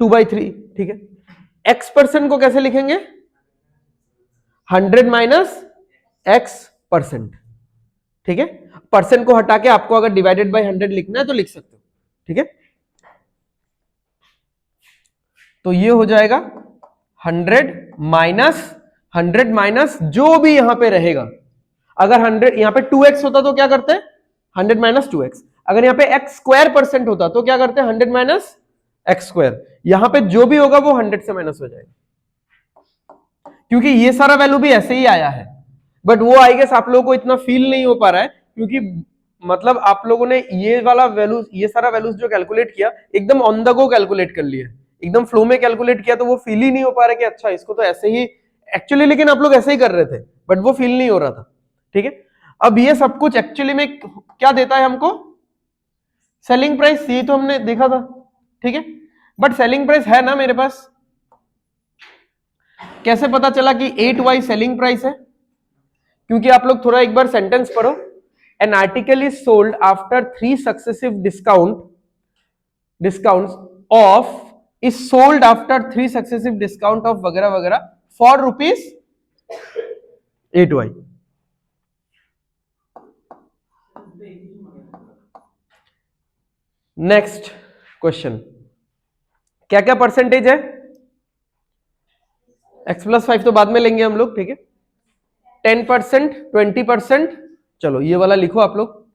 2/3, ठीक है। x% को कैसे लिखेंगे? 100 माइनस x%, ठीक है। परसेंट को हटा के आपको अगर डिवाइडेड बाय 100 लिखना है तो लिख सकते हो, ठीक है। तो ये हो जाएगा 100 माइनस जो भी यहां पे रहेगा। अगर 100 यहां पे 2x होता तो क्या करते हैं? 100 माइनस 2x। अगर यहां पे x² % होता तो क्या करते हैं? 100 माइनस x²। यहां पे जो भी होगा वो 100 से माइनस हो जाएगा, क्योंकि ये सारा वैल्यू भी ऐसे ही आया है, बट वो आई गेस आप लोगों को इतना फील नहीं हो पा रहा है, क्योंकि मतलब आप लोगों ने ये वाला वैल्यूज, ये सारा वैल्यूज जो कैलकुलेट किया एकदम ऑन द गो कैलकुलेट कर लिया, एकदम फ्लो में कैलकुलेट किया, तो वो फील ही नहीं हो पा रहा कि अच्छा इसको तो ऐसे ही एक्चुअली, लेकिन आप लोग ऐसे ही कर रहे थे, बट वो फील नहीं हो रहा था, ठीक है। अब ये सब कुछ एक्चुअली में क्या देता है हमको? सेलिंग प्राइस, ये तो हमने देखा था, ठीक है। बट सेलिंग प्राइस है ना मेरे पास, कैसे पता चला कि 8y सेलिंग प्राइस है? क्योंकि आप लोग थोड़ा एक बार सेंटेंस पढ़ो। An article is sold after 3 successive discounts of, is sold after 3 successive discount of वगैरह वगैरह फॉर ₹8y। नेक्स्ट क्वेश्चन, क्या क्या परसेंटेज है? x+5 तो बाद में लेंगे हम लोग, ठीक है। 10%, 20%, चलो ये वाला लिखो आप लोग।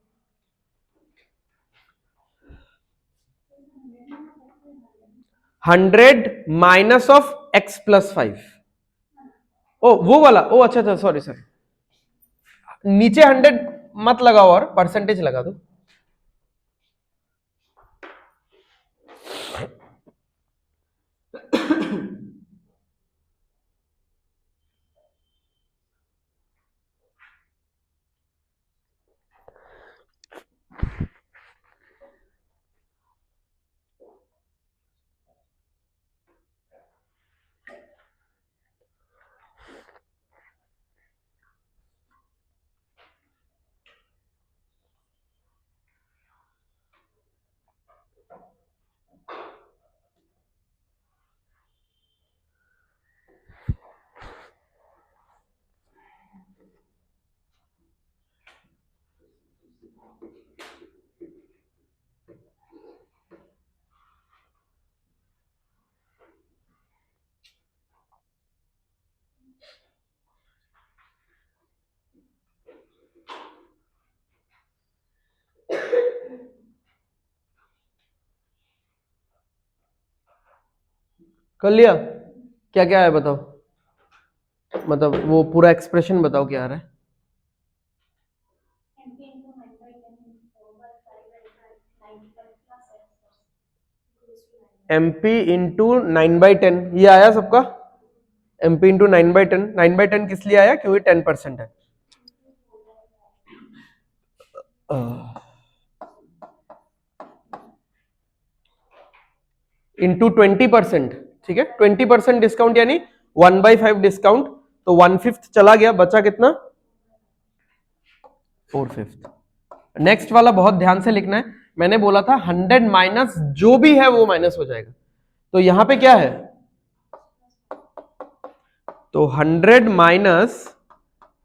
100 माइनस ऑफ x+5। ओ वो वाला, ओ अच्छा अच्छा, सॉरी सॉरी, नीचे 100 मत लगाओ और परसेंटेज लगा दो। कर लिया? क्या क्या है बताओ, मतलब वो पूरा एक्सप्रेशन बताओ क्या आ रहा है। MP इंटू 9/10, ये आया सबका? MP इंटू 9/10, 9/10 किस लिए आया? क्योंकि 10% है। इंटू 20%, ठीक है। 20% डिस्काउंट यानी 1/5 डिस्काउंट, तो 1/5 चला गया, बचा कितना? 4/5। नेक्स्ट वाला बहुत ध्यान से लिखना है, मैंने बोला था 100 माइनस जो भी है वो माइनस हो जाएगा, तो यहां पे क्या है? तो 100 माइनस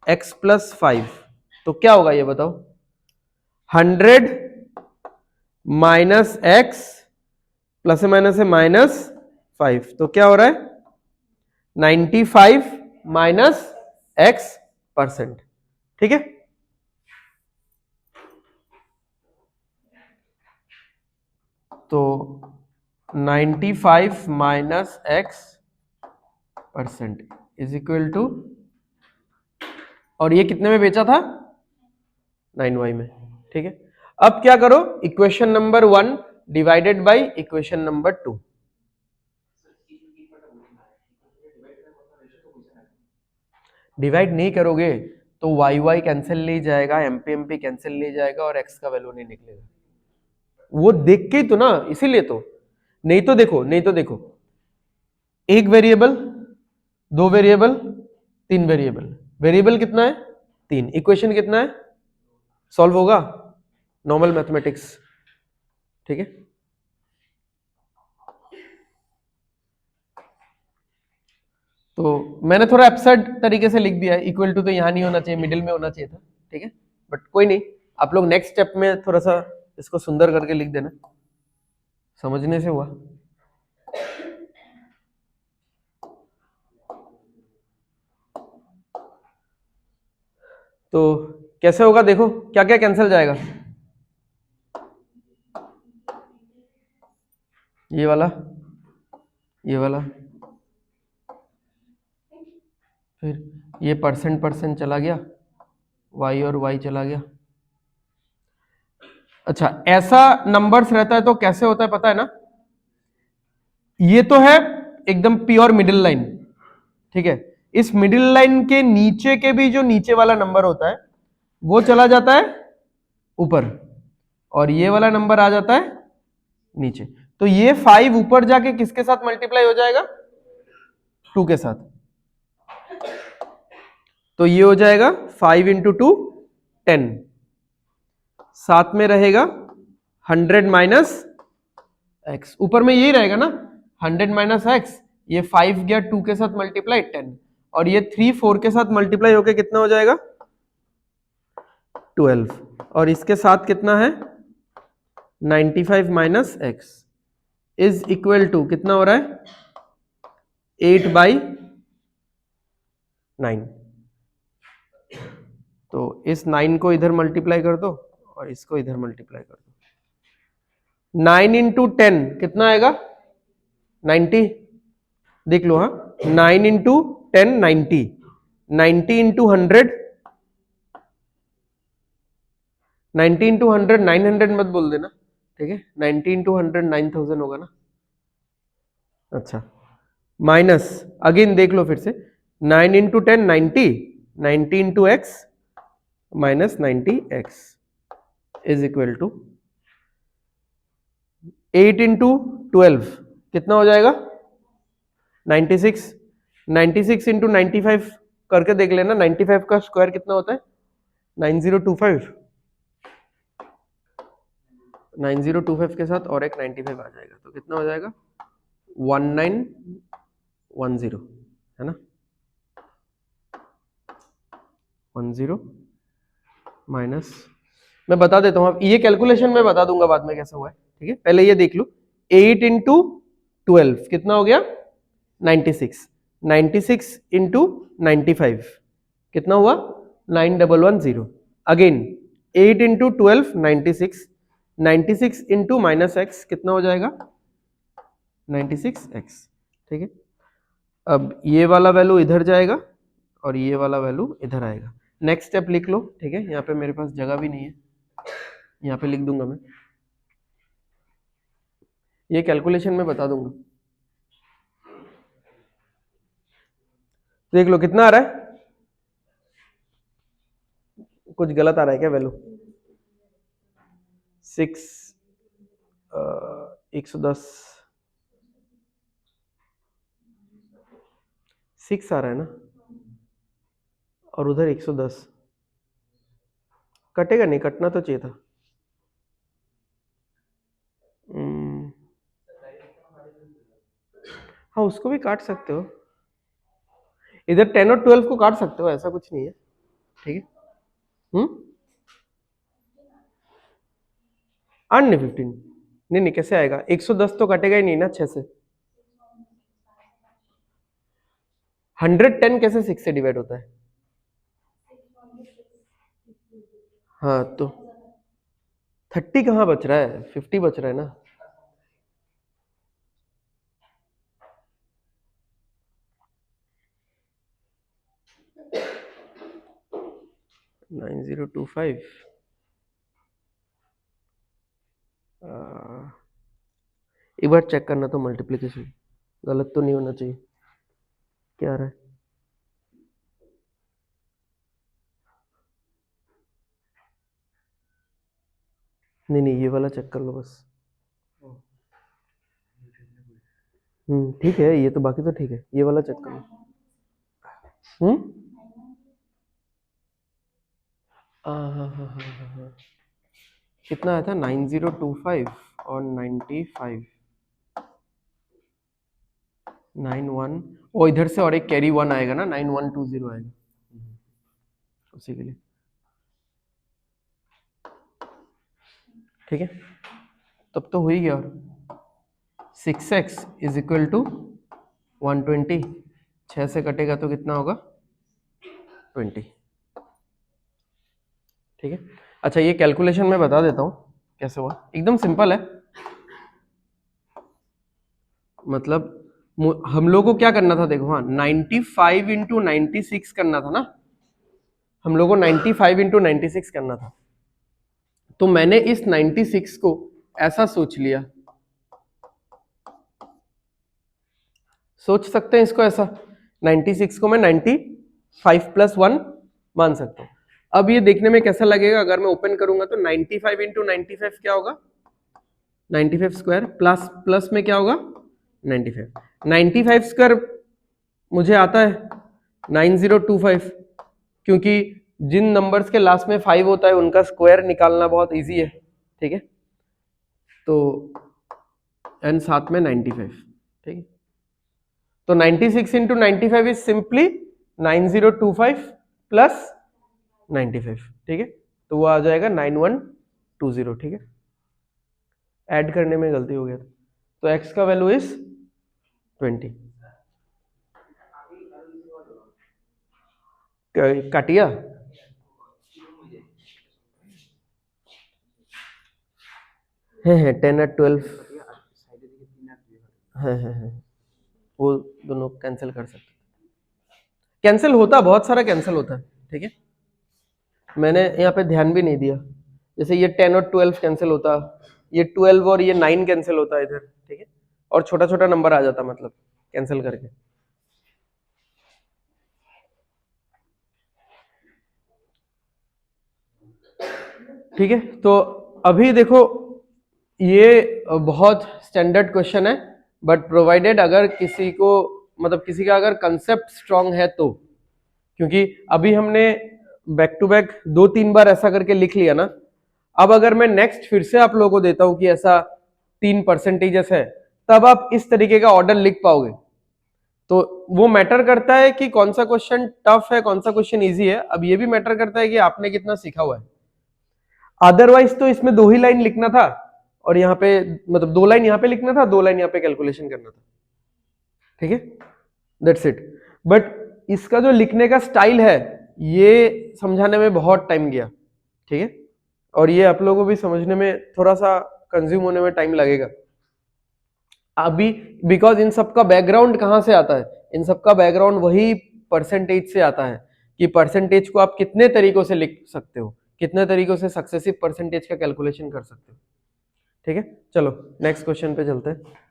x+5, तो क्या होगा ये बताओ? 100 माइनस x प्लस माइनस है -5, तो क्या हो रहा है? 95 माइनस x%, ठीक है। तो 95 minus x% is equal to, और ये कितने में बेचा था? 9y में, ठीक है। अब क्या करो? Equation number 1 divided by equation number 2। Divide नहीं करोगे तो वाई वाई कैंसिल नहीं जाएगा, एमपी एमपी कैंसिल नहीं जाएगा, और एक्स का वैल्यू नहीं निकलेगा। वो देख के ही तो ना, इसीलिए तो। नहीं तो देखो, नहीं तो देखो, एक वेरिएबल, 2 वेरिएबल, 3 वेरिएबल, वेरिएबल कितना है? 3, इक्वेशन कितना है? सॉल्व होगा? नॉर्मल मैथमेटिक्स, ठीक है। तो मैंने थोड़ा एब्सर्ड तरीके से लिख दिया है, इक्वल टू तो यहाँ नहीं होना चाहिए, मिडिल में होना चाहिए था, ठीक है, बट कोई नहीं, आप लोग नेक्स्ट स्टेप में थोड़ा सा इसको सुंदर करके लिख देना, समझने से हुआ। तो कैसे होगा देखो, क्या क्या कैंसिल जाएगा, ये वाला, ये वाला, फिर ये परसेंट परसेंट चला गया, y और y चला गया। अच्छा, ऐसा नंबर्स रहता है तो कैसे होता है पता है ना, ये तो है एकदम प्योर मिडिल लाइन, ठीक है, इस मिडिल लाइन के नीचे के भी जो नीचे वाला नंबर होता है वो चला जाता है ऊपर, और ये वाला नंबर आ जाता है नीचे, तो ये 5 ऊपर जाके किसके साथ मल्टीप्लाई हो जाएगा, 2 के साथ, तो ये हो जाएगा 5 इंटू 2 10, साथ में रहेगा 100 माइनस एक्स, ऊपर में यही रहेगा ना 100 माइनस एक्स, ये 5 गया 2 के साथ मल्टीप्लाई 10, और ये 3 4 के साथ मल्टीप्लाई होके कितना हो जाएगा 12, और इसके साथ कितना है 95 minus X is equal to कितना हो रहा है 8/9, तो इस 9 को इधर मल्टीप्लाई कर दो और इसको इधर मल्टीप्लाई कर दो, 9 इंटू 10 कितना आएगा 90, देख लो, हाँ 9 इंटू 10 90, 90 इंटू 100, 90 इंटू 100 900 मत बोल देना, ठीक है, 90 इंटू 100 9000 होगा ना। अच्छा, माइनस अगेन देख लो फिर से, 9 into 10 90, 90 into X minus 90 X is equal to 8 into 12 कितना हो जाएगा 96, 96 इंटू 95 करके देख लेना, 95 का स्क्वायर कितना होता है 9025, 9025 के साथ और एक 95 आ जाएगा, तो कितना हो जाएगा 1910, है ना, 10 माइनस, मैं बता देता हूँ, ये कैलकुलेशन मैं बता दूंगा बाद में कैसे हुआ है, ठीक है, पहले ये देख लो, 8 इंटू 12 कितना हो गया 96, 96 इंटू 95 कितना हुआ 9110, again 8 into 12 96, 96 into minus x कितना हो जाएगा 96x, ठीक है, अब ये वाला वैल्यू इधर जाएगा और ये वाला वैल्यू इधर आएगा, नेक्स्ट स्टेप लिख लो, ठीक है, यहाँ पे मेरे पास जगह भी नहीं है, यहाँ पे लिख दूंगा मैं, ये कैलकुलेशन में बता दूंगा, देख लो कितना आ रहा है, कुछ गलत आ रहा है क्या वैल्यू 110 6 आ रहा है ना, और उधर 110, कटेगा नहीं, कटना तो चाहिए था, हाँ उसको भी काट सकते हो, इधर 10 और 12 को काट सकते हो, ऐसा कुछ नहीं है, ठीक है, आठ नहीं 15, नहीं नहीं कैसे आएगा 110 तो कटेगा ही नहीं ना 6 से, 110 कैसे 6 से डिवाइड होता है, हाँ तो 30 कहाँ बच रहा है 50 बच रहा है ना, नाइन 9025 एक बार चेक करना तो मल्टीप्लिकेशन गलत तो नहीं होना चाहिए, क्या आ रहा है, नहीं नहीं ये वाला चेक कर लो बस, ठीक है, ये तो बाकी तो ठीक है, ये वाला चेक कर लो, हाँ हाँ हाँ हाँ हाँ हाँ, कितना आया था 9025 और 95 91 वो इधर से और एक कैरी 1 आएगा ना 9120 आएगा उसी के लिए। ठीक है तब तो हो ही गया। और 6x इज इक्वल टू 120 6 से कटेगा तो कितना होगा 20। ठीक है अच्छा ये कैलकुलेशन मैं बता देता हूँ कैसे हुआ, एकदम सिंपल है। मतलब हम लोगों को क्या करना था देखो, हाँ 95 इंटू 96 करना था ना, हम लोगों को 95 इंटू 96 करना था। तो मैंने इस 96 को ऐसा सोच लिया, सोच सकते हैं इसको ऐसा, 96 को मैं 95 प्लस 1 मान सकता हूं। अब ये देखने में कैसा लगेगा अगर मैं ओपन करूंगा तो 95 इंटू 95 क्या होगा 95 स्क्वायर प्लस प्लस में क्या होगा 95 स्क्वायर मुझे आता है 9025 क्योंकि जिन नंबर्स के लास्ट में 5 होता है उनका स्क्वायर निकालना बहुत इजी है। ठीक है तो एन साथ में 95। ठीक है तो 96 इंटू 95 इज सिंपली 9025 प्लस 95। ठीक है तो वो आ जाएगा 9120। ठीक है ऐड करने में गलती हो गया था, तो x का वैल्यू इज 20। काटिया है 10 और 12 है वो दोनों कैंसिल कर सकते, कैंसिल होता बहुत सारा कैंसिल होता है। ठीक है मैंने यहाँ पे ध्यान भी नहीं दिया, जैसे ये 10 और 12 कैंसिल होता, ये 12 और ये 9 कैंसिल होता इधर। ठीक है और छोटा छोटा नंबर आ जाता मतलब कैंसिल करके। ठीक है तो अभी देखो ये बहुत स्टैंडर्ड क्वेश्चन है, बट प्रोवाइडेड अगर किसी को मतलब किसी का अगर कंसेप्ट स्ट्रांग है तो, क्योंकि अभी हमने बैक टू बैक 2-3 बार ऐसा करके लिख लिया ना। अब अगर मैं नेक्स्ट फिर से आप लोगों को देता हूं कि ऐसा 3 परसेंटेजेस है, तब आप इस तरीके का ऑर्डर लिख पाओगे। तो वो मैटर करता है कि कौन सा क्वेश्चन टफ है कौन सा क्वेश्चन इजी है। अब ये भी मैटर करता है कि आपने कितना सीखा हुआ है। अदरवाइज तो इसमें 2 ही लाइन लिखना था और यहाँ पे मतलब 2 लाइन यहाँ पे लिखना था 2 लाइन यहाँ पे कैलकुलेशन करना था। ठीक है दैट्स इट। बट इसका जो लिखने का स्टाइल है ये समझाने में बहुत टाइम गया। ठीक है और ये आप लोगों को भी समझने में थोड़ा सा कंज्यूम होने में टाइम लगेगा अभी, बिकॉज इन सबका बैकग्राउंड कहाँ से आता है, इन सबका बैकग्राउंड वही परसेंटेज से आता है कि परसेंटेज को आप कितने तरीकों से लिख सकते हो, कितने तरीकों से सक्सेसिव परसेंटेज का कैलकुलेशन कर सकते हो। ठीक है चलो नेक्स्ट क्वेश्चन पे चलते हैं।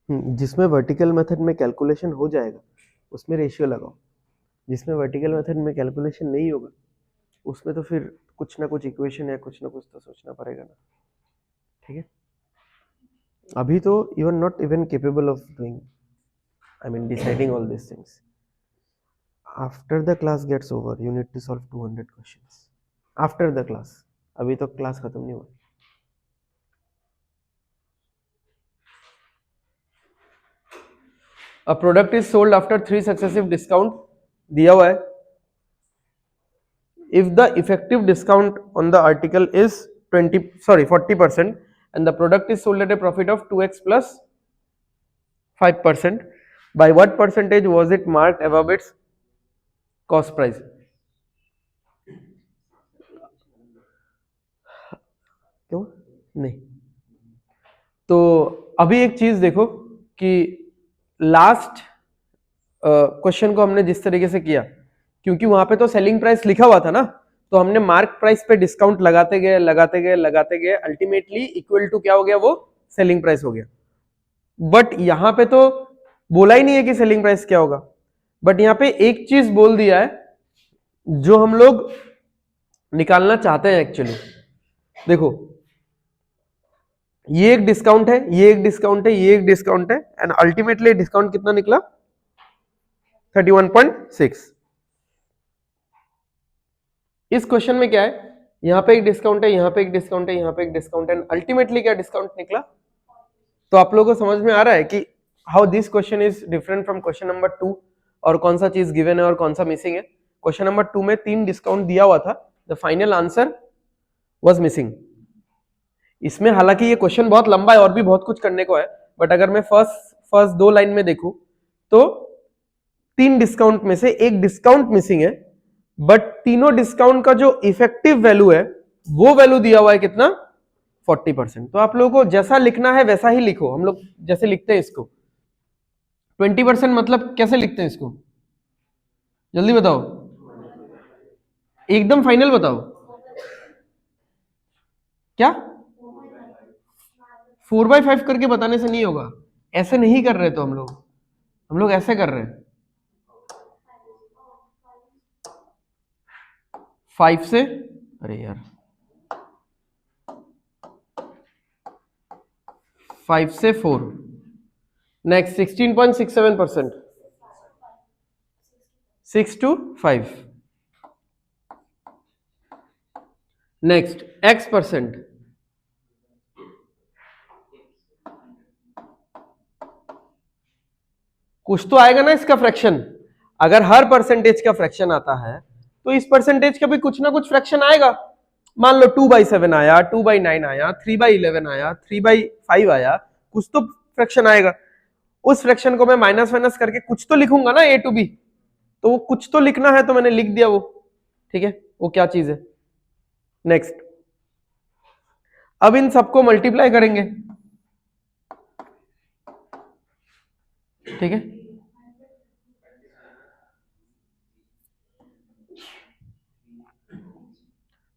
जिसमें वर्टिकल मेथड में कैलकुलेशन हो जाएगा उसमें रेशियो लगाओ, जिसमें वर्टिकल मेथड में कैलकुलेशन नहीं होगा उसमें तो फिर कुछ ना कुछ इक्वेशन या कुछ ना कुछ तो सोचना पड़ेगा ना। ठीक है अभी तो you are not even capable of doing I mean deciding all these things. After the class gets over, you need to solve 200 questions. After the class. अभी तो क्लास खत्म नहीं हुआ। A product is sold after 3 successive discount दिया हुआ है। If the effective discount on the article is 40% and the product is sold at a profit of 2x plus 5%, by what percentage was it marked above its cost price? क्यों नहीं? तो अभी एक चीज देखो कि लास्ट क्वेश्चन को हमने जिस तरीके से किया, क्योंकि वहां पे तो सेलिंग प्राइस लिखा हुआ था ना, तो हमने मार्क प्राइस पे डिस्काउंट लगाते गए, अल्टीमेटली इक्वल टू क्या हो गया, वो सेलिंग प्राइस हो गया। बट यहां पे तो बोला ही नहीं है कि सेलिंग प्राइस क्या होगा, बट यहाँ पे एक चीज बोल दिया है जो हम लोग निकालना चाहते हैं एक्चुअली। देखो ये एक डिस्काउंट है, ये एक डिस्काउंट है, ये एक डिस्काउंट है, एंड अल्टीमेटली डिस्काउंट कितना निकला 31.6। इस क्वेश्चन में क्या है, यहां पे एक डिस्काउंट है, यहां पे एक डिस्काउंट है, यहां पे एक डिस्काउंट है, अल्टीमेटली क्या डिस्काउंट निकला। तो आप लोगों को समझ में आ रहा है कि how this question is different from question number 2, और कौन सा चीज गिवन है और कौन सा मिसिंग है। क्वेश्चन नंबर 2 में 3 डिस्काउंट दिया हुआ था, the final answer was missing. इसमें हालांकि ये क्वेश्चन बहुत लंबा है और भी बहुत कुछ करने को है, बट अगर मैं फर्स्ट 2 लाइन में देखूं तो 3 डिस्काउंट में से एक डिस्काउंट मिसिंग है, बट तीनों डिस्काउंट का जो इफेक्टिव वैल्यू है वो वैल्यू दिया हुआ है कितना 40%। तो आप लोगों को जैसा लिखना है वैसा ही लिखो, हम लोग जैसे लिखते हैं इसको 20% मतलब कैसे लिखते हैं इसको, जल्दी बताओ, एकदम फाइनल बताओ क्या। 4/5 करके बताने से नहीं होगा, ऐसे नहीं कर रहे, तो हम लोग ऐसे कर रहे हैं 5 से, अरे यार 5 से 4, नेक्स्ट 16.67%, 6 to 5, नेक्स्ट x%, कुछ तो आएगा ना इसका फ्रैक्शन। अगर हर परसेंटेज का फ्रैक्शन आता है तो इस परसेंटेज का भी कुछ ना कुछ फ्रैक्शन आएगा। मान लो 2/7 आया, 2/9 आया, 3/11 आया, 3/5 आया, कुछ तो फ्रैक्शन आएगा। उस फ्रैक्शन को मैं माइनस माइनस करके कुछ तो लिखूंगा ना a to b, तो वो कुछ तो लिखना है, तो मैंने लिख दिया वो, ठीक है, वो क्या चीज है। नेक्स्ट, अब इन सबको मल्टीप्लाई करेंगे, ठीक है,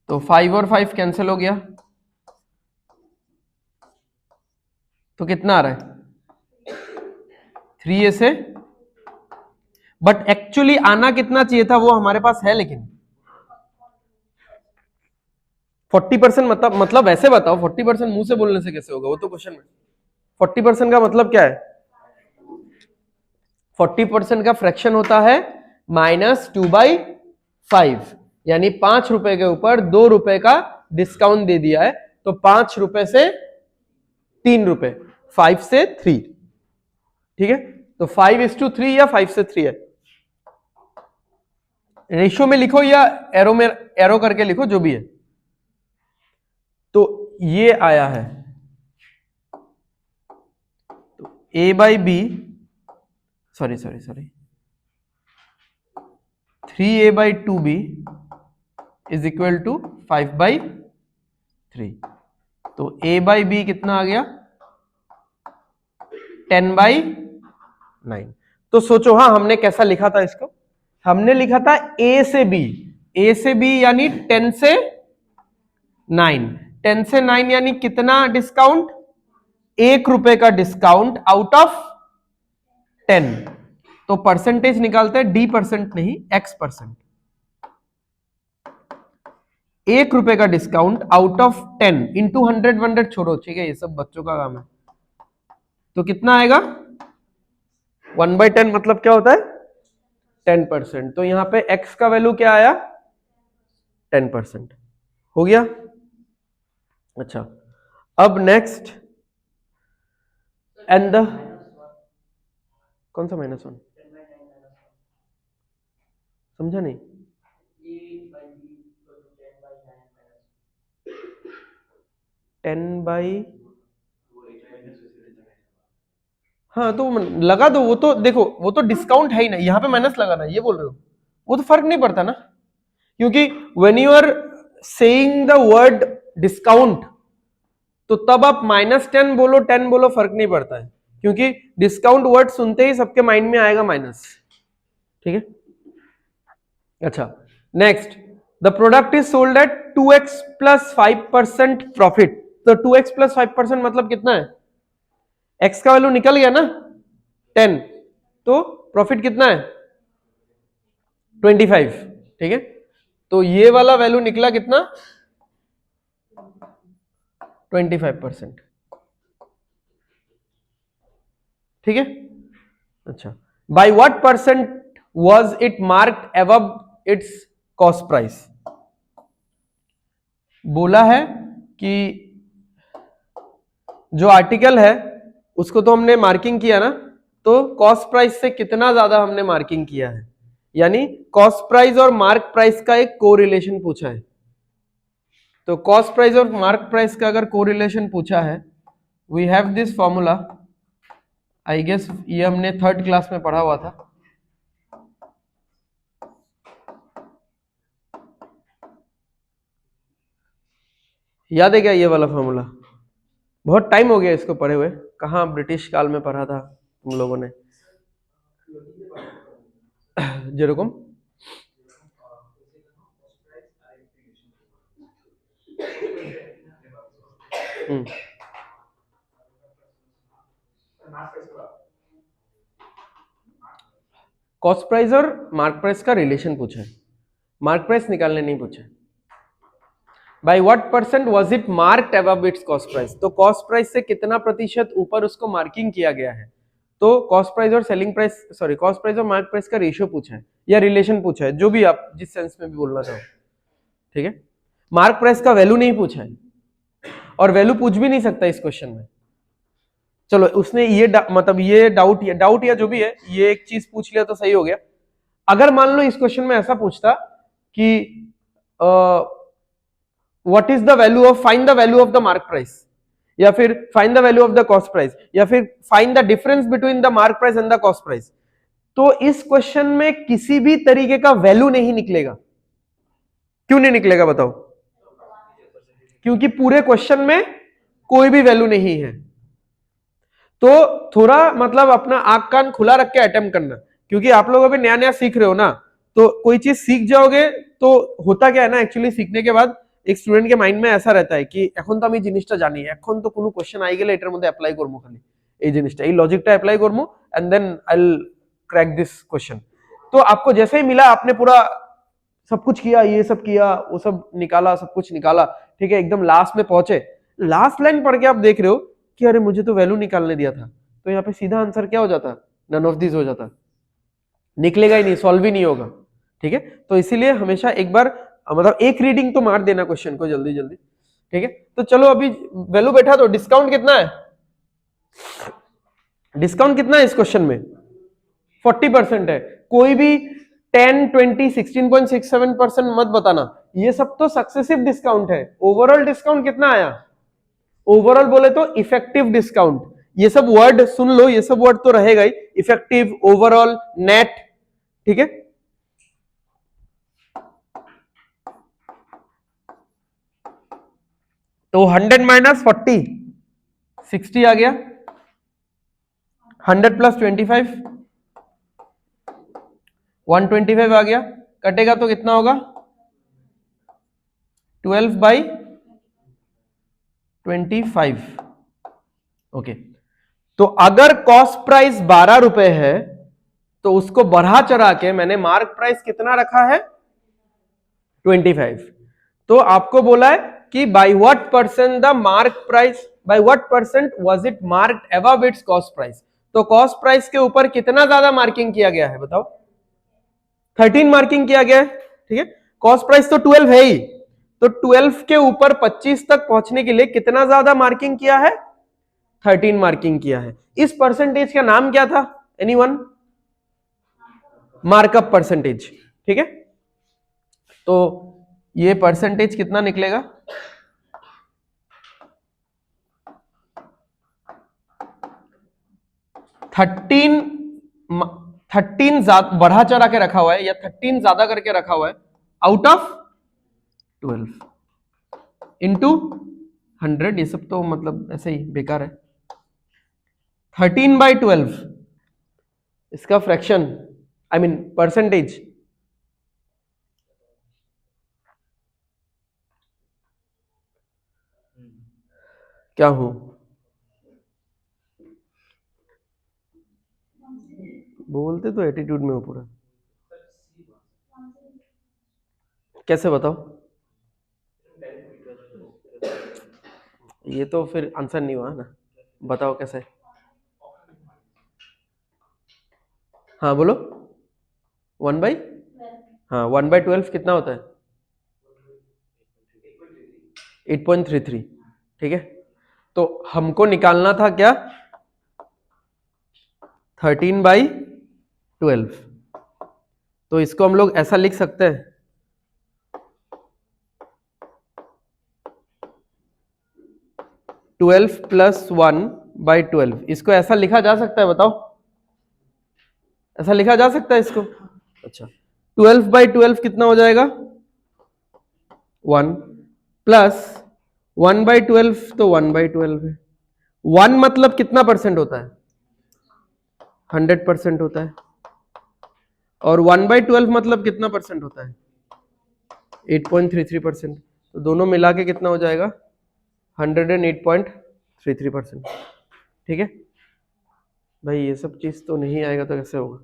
तो 5 और 5 कैंसिल हो गया, तो कितना आ रहा है 3a से, बट एक्चुअली आना कितना चाहिए था वो हमारे पास है, लेकिन 40% मतलब वैसे बताओ 40% मुंह से बोलने से कैसे होगा, वो तो क्वेश्चन में 40% का मतलब क्या है, 40% का फ्रैक्शन होता है -2/5, यानी 5 रुपए के ऊपर 2 रुपए का डिस्काउंट दे दिया है, तो 5 रुपए से 3 रुपए, 5 से 3, ठीक है, तो 5:3 या 5 से 3 है, रेशियो में लिखो या एरो में, एरो करके लिखो, जो भी है। तो ये आया है, तो a/b, sorry 3a/2b is equal to 5/3, तो a/b कितना आ गया 10/9। तो सोचो, हाँ हमने कैसा लिखा था इसको, हमने लिखा था a से b यानी 10 से 9, 10 से 9 यानी कितना डिस्काउंट, 1 रुपए का डिस्काउंट आउट ऑफ 10, तो परसेंटेज निकालते हैं d% नहीं x%, 1 रुपए का डिस्काउंट आउट ऑफ 10 इंटू 100 छोड़ो, ठीक है, ये सब बच्चों का काम है, तो कितना आएगा 1/10 मतलब क्या होता है 10%, तो यहां पे x का वैल्यू क्या आया 10% हो गया। अच्छा, अब नेक्स्ट एंड द, कौन सा -1 समझा नहीं, 10/, हाँ तो लगा दो, वो तो देखो वो तो डिस्काउंट है ही ना, यहाँ पे माइनस लगाना, ये बोल रहे हो, वो तो फर्क नहीं पड़ता ना, क्योंकि when you are saying the word discount, तो तब आप -10 बोलो 10 बोलो फर्क नहीं पड़ता है, क्योंकि डिस्काउंट वर्ड सुनते ही सबके माइंड में आएगा माइनस, ठीक है। अच्छा, next, the product is sold at 2x + 5% profit, तो 2x + 5% मतलब कितना है, x का वैल्यू निकल गया ना 10, तो प्रॉफिट कितना है 25, ठीक है। तो ये वाला वैल्यू निकला कितना 25%, ठीक है। अच्छा, by what percent was it marked above its cost price. बोला है कि जो आर्टिकल है उसको तो हमने मार्किंग किया ना, तो कॉस्ट प्राइस से कितना ज्यादा हमने मार्किंग किया है, यानी कॉस्ट प्राइस और मार्क प्राइस का एक कोरिलेशन पूछा है। तो कॉस्ट प्राइस और मार्क प्राइस का अगर कोरिलेशन पूछा है, we have this formula, I guess ये हमने 3rd क्लास में पढ़ा हुआ था। याद है क्या ये वाला फॉर्मूला? बहुत टाइम हो गया इसको पढ़े हुए, कहाँ ब्रिटिश काल में पढ़ा था तुम लोगों ने। जेरकम कॉस्ट प्राइस और मार्क प्राइस का रिलेशन पूछा है, मार्क प्राइस निकालने नहीं पूछा है। By what percent was it marked above its cost price, तो कॉस्ट प्राइस से कितना प्रतिशत ऊपर उसको मार्किंग किया गया है। तो कॉस्ट प्राइस और selling price, sorry cost price और मार्क प्राइस का रेशियो पूछा है या रिलेशन पूछा है, जो भी आप जिस सेंस में भी बोलना चाहो, ठीक है। मार्क प्राइस का वैल्यू नहीं पूछा है, और वैल्यू पूछ भी नहीं सकता इस क्वेश्चन में। चलो उसने ये मतलब ये डाउट या जो भी है, ये एक चीज पूछ लिया तो सही हो गया। अगर मान लो इस क्वेश्चन में ऐसा पूछता कि what is the value of, find the value of the mark price, या फिर find the value of the cost price, या फिर find the difference between the mark price and the cost price, तो इस क्वेश्चन में किसी भी तरीके का वैल्यू नहीं निकलेगा। क्यों नहीं निकलेगा बताओ? क्योंकि पूरे क्वेश्चन में कोई भी वैल्यू नहीं है। तो थोड़ा मतलब अपना आंख कान खुला रख के अटेम्प्ट करना, क्योंकि आप लोग अभी नया नया सीख रहे हो ना, तो कोई चीज सीख जाओगे तो होता क्या है ना, एक्चुअली सीखने के बाद एक स्टूडेंट के माइंड में ऐसा रहता है कि এখন তো আমি জিনিসটা জানি, এখন তো কোনো কোশ্চেন আই গেলে এটার মধ্যে অ্যাপ্লাই করব, খালি এই জিনিসটা এই লজিকটা অ্যাপ্লাই করব and then I will crack this question. तो आपको जैसे ही मिला आपने पूरा सब कुछ किया, ये सब किया, वो सब निकाला, सब कुछ निकाला, ठीक है, एकदम लास्ट में पहुंचे, लास्ट लाइन पढ़ के आप देख रहे हो कि अरे मुझे तो वैल्यू निकालने दिया था, तो यहाँ पे सीधा आंसर क्या हो जाता, नन ऑफ दिस हो जाता, निकलेगा ही नहीं, सॉल्व ही नहीं होगा, ठीक है। तो इसीलिए हमेशा एक बार मतलब एक रीडिंग तो मार देना क्वेश्चन को जल्दी जल्दी, ठीक है। तो चलो अभी वैल्यू बैठा, तो डिस्काउंट कितना है, डिस्काउंट कितना है इस क्वेश्चन में 40% है। कोई भी 10, 20, 16.67% मत बताना, ये सब तो सक्सेसिव डिस्काउंट है। ओवरऑल डिस्काउंट कितना आया, ओवरऑल बोले तो इफेक्टिव डिस्काउंट, ये सब वर्ड सुन लो, ये सब वर्ड तो रहेगा ही, इफेक्टिव, ओवरऑल, नेट, ठीक है। तो 100 माइनस 40 60 आ गया, 100 प्लस 25 125 आ गया, कटेगा तो कितना होगा 12/25, ओके। तो अगर कॉस्ट प्राइस 12 रुपए है तो उसको बढ़ा चढ़ा के मैंने मार्क प्राइस कितना रखा है 25। तो आपको बोला है कि by what percent the mark price, by what percent was it marked above its cost price, तो कॉस्ट प्राइस के ऊपर कितना ज्यादा मार्किंग किया गया है बताओ, 13 मार्किंग किया गया है, ठीक है। कॉस्ट प्राइस तो 12 है ही, तो 12 के ऊपर 25 तक पहुंचने के लिए कितना ज्यादा मार्किंग किया है 13 मार्किंग किया है। इस परसेंटेज का नाम क्या था, एनीवन? मार्कअप परसेंटेज, ठीक है। तो ये परसेंटेज कितना निकलेगा 13 बढ़ा चढ़ा के रखा हुआ है, या 13 ज्यादा करके रखा हुआ है, आउट ऑफ 12 इंटू 100, ये सब तो मतलब ऐसे ही बेकार है। 13/12 इसका फ्रैक्शन, आई मीन परसेंटेज, क्या हूं बोलते तो एटीट्यूड में हो पूरा। कैसे बताओ? ये तो फिर आंसर नहीं हुआ ना, बताओ कैसे। हाँ बोलो। 1/, हाँ 1/12 कितना होता है? 8.33, ठीक है। तो हमको निकालना था क्या? 13/12। तो इसको हम लोग ऐसा लिख सकते हैं, 12 + 1/12। इसको ऐसा लिखा जा सकता है, बताओ? ऐसा लिखा जा सकता है इसको? अच्छा, 12/12 कितना हो जाएगा? 1 प्लस 1/12, तो 1/12 है। 1 मतलब कितना परसेंट होता है? 100% होता है। और 1/12 मतलब कितना परसेंट होता है? 8.33%। तो दोनों मिला के कितना हो जाएगा? 108.33%। ठीक है भाई, ये सब चीज तो नहीं आएगा तो कैसे होगा?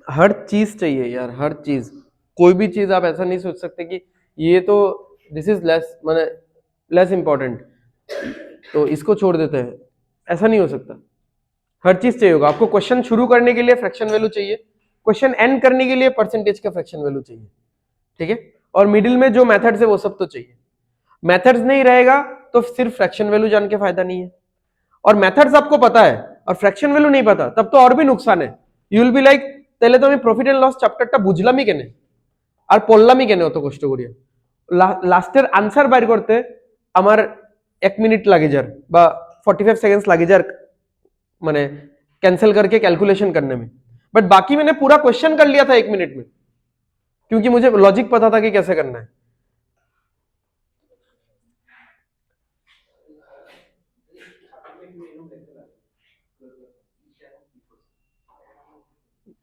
हर चीज चाहिए यार, हर चीज। कोई भी चीज आप ऐसा नहीं सोच सकते कि ये तो दिस इज लेस, माने लेस इंपॉर्टेंट, तो इसको छोड़ देते हैं, ऐसा नहीं हो सकता। हर चीज चाहिए होगा आपको। क्वेश्चन शुरू करने के लिए फ्रैक्शन वैल्यू चाहिए, क्वेश्चन एंड करने के लिए परसेंटेज का फ्रैक्शन वैल्यू चाहिए, ठीक है। और मिडिल में जो मेथड्स है वो सब तो चाहिए। मेथड्स नहीं रहेगा तो सिर्फ फ्रैक्शन वैल्यू जान के फायदा नहीं है। और मेथड्स आपको पता है और फ्रैक्शन वैल्यू नहीं पता, तब तो और भी नुकसान है। यू विल बी लाइक, তাহলে তো আমি প্রফিট এন্ড লস চ্যাপ্টারটা বুঝলামই কেন আর পড়লামই কেন অত কষ্ট করিয়া, লাস্টের আনসার বাইর করতে আমার 1 মিনিট লাগে যার বা 45 সেকেন্ডস লাগে যার, माने कैंसिल करके कैलकुलेशन करने में, बट बाकी मैंने पूरा क्वेश्चन कर लिया था 1 मिनट में, क्योंकि मुझे लॉजिक पता था कि कैसे करना है।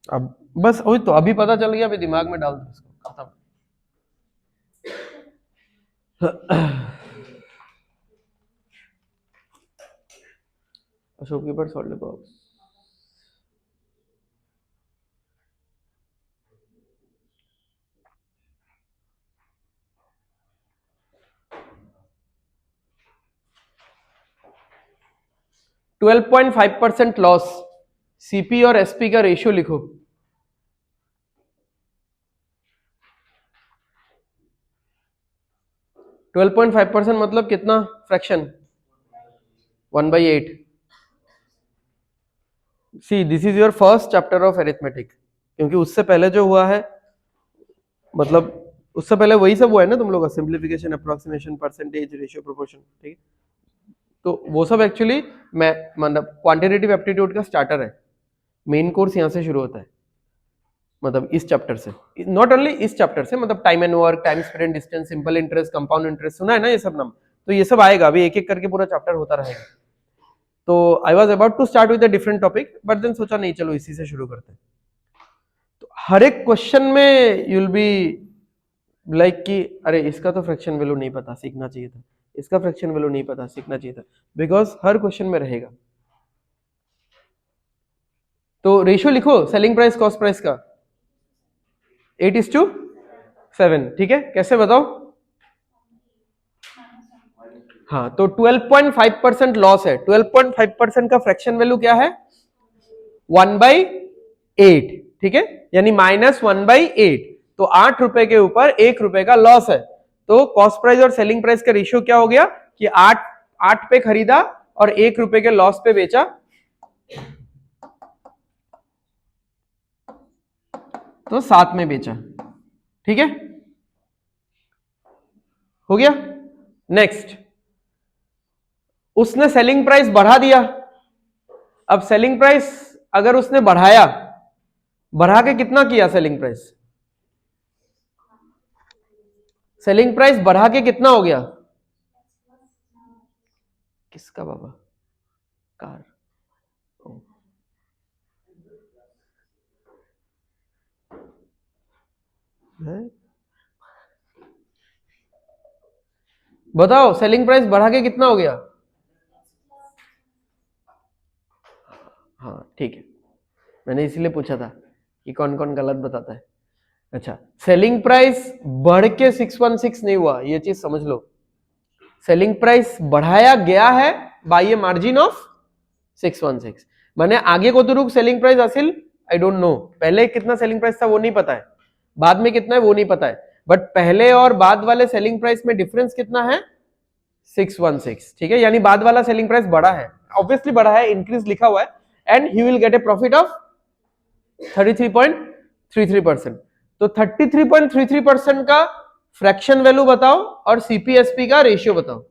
अब बस वही तो, अभी पता चल गया, अभी दिमाग में डाल दो इसको, खत्म। Ashok keeper salt box. Twelve 12.5% loss, CP और एसपी का रेशियो लिखो। 12.5% मतलब कितना fraction? 1/8। See this is your first chapter of arithmetic, क्योंकि उससे पहले जो हुआ है, मतलब उससे पहले वही सब हुआ है ना तुम लोग का, simplification, approximation, percentage, ratio, proportion, ठीक है। तो वो सब एक्चुअली मैं मतलब क्वांटिटेटिव एप्टीट्यूड का स्टार्टर है। मेन कोर्स यहाँ से शुरू होता है, मतलब इस चैप्टर से, नॉट ओनली इस चैप्टर से, मतलब time and work, time spent, distance, simple interest, compound interest, सुना है ना ये सब नाम, तो ये सब आएगा अभी, एक एक करके पूरा चैप्टर होता रहेगा। तो I was about to start with a different topic, but then सोचा नहीं, चलो इसी से शुरू करते हैं। तो हर एक क्वेश्चन में यूल बी लाइक कि अरे इसका तो फ्रैक्शन वैल्यू नहीं पता, सीखना चाहिए था, इसका फ्रैक्शन वैल्यू नहीं पता, सीखना चाहिए था, बिकॉज हर क्वेश्चन में रहेगा। तो रेशियो लिखो सेलिंग प्राइस कॉस्ट प्राइस का, 8:7, ठीक है। कैसे बताओ? हाँ, तो 12.5% लॉस है, 12.5% का फ्रैक्शन वैल्यू क्या है? 1/8, ठीक है, यानी -1/8। तो 8 रुपए के ऊपर 1 रुपए का लॉस है। तो कॉस्ट प्राइस और सेलिंग प्राइस का रेशियो क्या हो गया कि 8 पे खरीदा और 1 रुपए के लॉस पे बेचा, तो 7 में बेचा, ठीक है, हो गया। नेक्स्ट, उसने सेलिंग प्राइस बढ़ा दिया। अब सेलिंग प्राइस अगर उसने बढ़ाया, बढ़ा के कितना किया? सेलिंग प्राइस, सेलिंग प्राइस बढ़ा के कितना हो गया? किसका बाबा? कार। है? बताओ सेलिंग प्राइस बढ़ा के कितना हो गया? हाँ ठीक है, मैंने इसीलिए पूछा था कि कौन कौन गलत बताता है। अच्छा, सेलिंग प्राइस बढ़ के 616 नहीं हुआ, ये चीज समझ लो। सेलिंग प्राइस बढ़ाया गया है बाय ए मार्जिन ऑफ 616। माने आगे को तो रुक selling price Aseel I don't know, पहले कितना सेलिंग प्राइस था वो नहीं पता है, बाद में कितना है वो नहीं पता है, बट पहले और बाद वाले सेलिंग प्राइस में डिफरेंस कितना है 616, ठीक है। यानी बाद वाला सेलिंग प्राइस बड़ा है, ऑब्वियसली बड़ा है, इंक्रीज लिखा हुआ है, and he will get A profit of 33.33%। तो 33.33% का फ्रैक्शन वैल्यू बताओ और सीपीएसपी का रेशियो बताओ।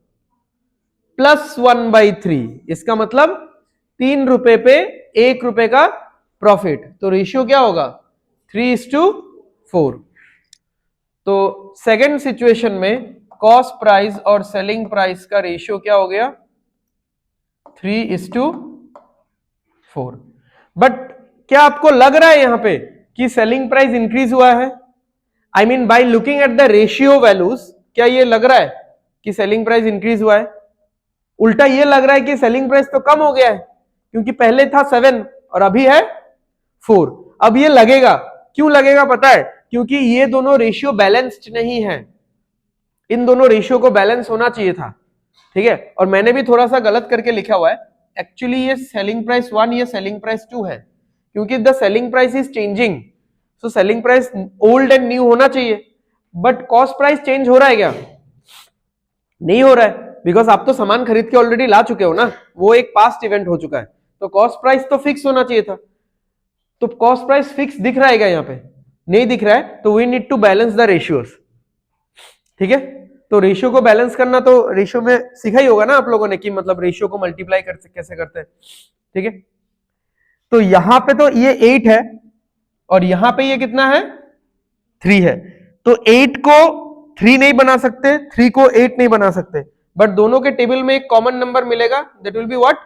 +1/3, इसका मतलब 3 रुपए पे 1 रुपए का प्रॉफिट, तो रेशियो क्या होगा 3:4। तो सेकेंड सिचुएशन में कॉस्ट प्राइस और सेलिंग प्राइस का रेशियो क्या हो गया 3:4। बट क्या आपको लग रहा है यहां पे कि सेलिंग प्राइस इंक्रीज हुआ है? I mean by looking at the ratio values, क्या ये लग रहा है कि सेलिंग प्राइस इंक्रीज हुआ है? उल्टा ये लग रहा है कि सेलिंग प्राइस तो कम हो गया है, क्योंकि पहले था 7 और अभी है 4। अब ये लगेगा, क्यों लगेगा पता है? क्योंकि ये दोनों रेशियो बैलेंस्ड नहीं है, इन दोनों रेशियो को बैलेंस होना चाहिए था, ठीक है। और मैंने भी थोड़ा सा गलत करके लिखा हुआ है, एक्चुअली ये सेलिंग प्राइस 1 ये सेलिंग प्राइस 2 है, क्योंकि the selling price is changing, so selling price old and new होना चाहिए। बट कॉस्ट प्राइस चेंज हो रहा है क्या? नहीं हो रहा है, बिकॉज आप तो सामान खरीद के ऑलरेडी ला चुके हो ना, वो एक पास्ट इवेंट हो चुका है, तो कॉस्ट प्राइस तो फिक्स होना चाहिए था। तो कॉस्ट प्राइस फिक्स दिख रहा है क्या यहाँ पे? नहीं दिख रहा है, तो we need to balance the ratios, ठीक है। तो रेशियो को बैलेंस करना तो रेशियो में सीखा ही होगा ना आप लोगों ने, कि मतलब रेशियो को मल्टीप्लाई कैसे करते हैं, ठीक है। तो यहां पे तो ये 8 है और यहां पे ये कितना है 3 है, तो 8 को 3 नहीं बना सकते, 3 को 8 नहीं बना सकते, बट दोनों के टेबल में एक कॉमन नंबर मिलेगा, दैट विल बी व्हाट?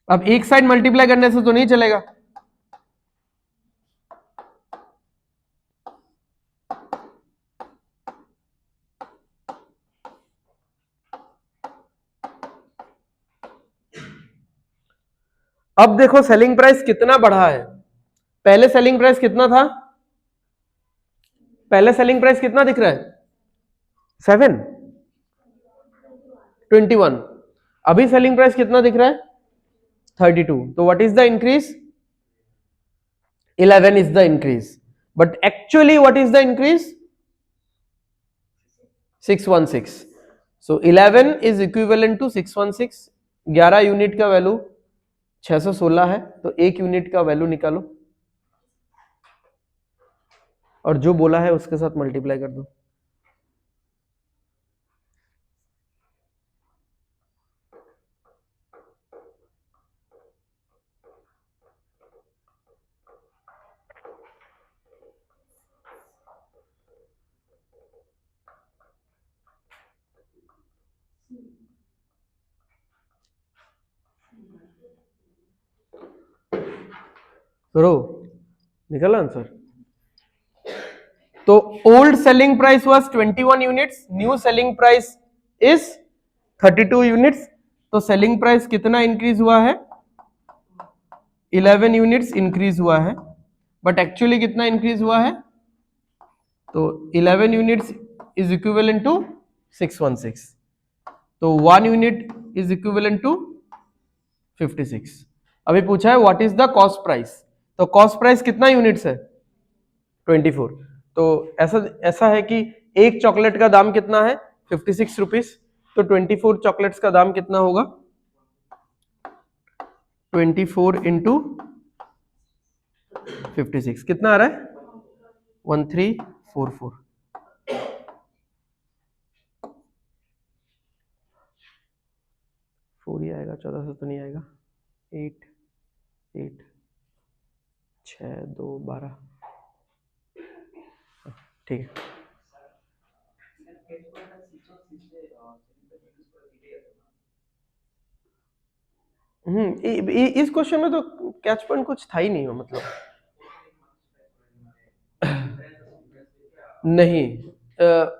अब एक साइड मल्टीप्लाई करने से तो नहीं चलेगा, अब देखो सेलिंग प्राइस कितना बढ़ा है। पहले सेलिंग प्राइस कितना था? पहले सेलिंग प्राइस कितना दिख रहा है 7 21। अभी सेलिंग प्राइस कितना दिख रहा है 32। तो what is the increase? 11 is the increase, but actually what is the increase 616। So 11 is equivalent to 616। 11 unit का वैल्यू 616 है, तो 1 यूनिट का वैल्यू निकालो और जो बोला है उसके साथ मल्टीप्लाई कर दो। करो, निकला आंसर। तो old selling price was 21 units, new selling price is 32 units. तो सेलिंग प्राइस कितना इंक्रीज हुआ है 11 यूनिट्स इंक्रीज हुआ है, बट एक्चुअली कितना इंक्रीज हुआ है? तो 11 यूनिट्स इज इक्विवेलेंट टू 616, तो 1 यूनिट इज इक्विवेलेंट टू 56। अभी पूछा है what is the cost price, तो कॉस्ट प्राइस कितना यूनिट्स है 24। तो ऐसा ऐसा है कि एक चॉकलेट का दाम कितना है 56 रुपीज, तो 24 चॉकलेट्स का दाम कितना होगा 24 इंटू 56 कितना आ रहा है 1344। फोर ही आएगा, 14 से तो नहीं आएगा। 8 8 6 2 12, ठीक है। इस क्वेश्चन में तो कैच पॉइंट कुछ था ही नहीं हो, मतलब नहीं,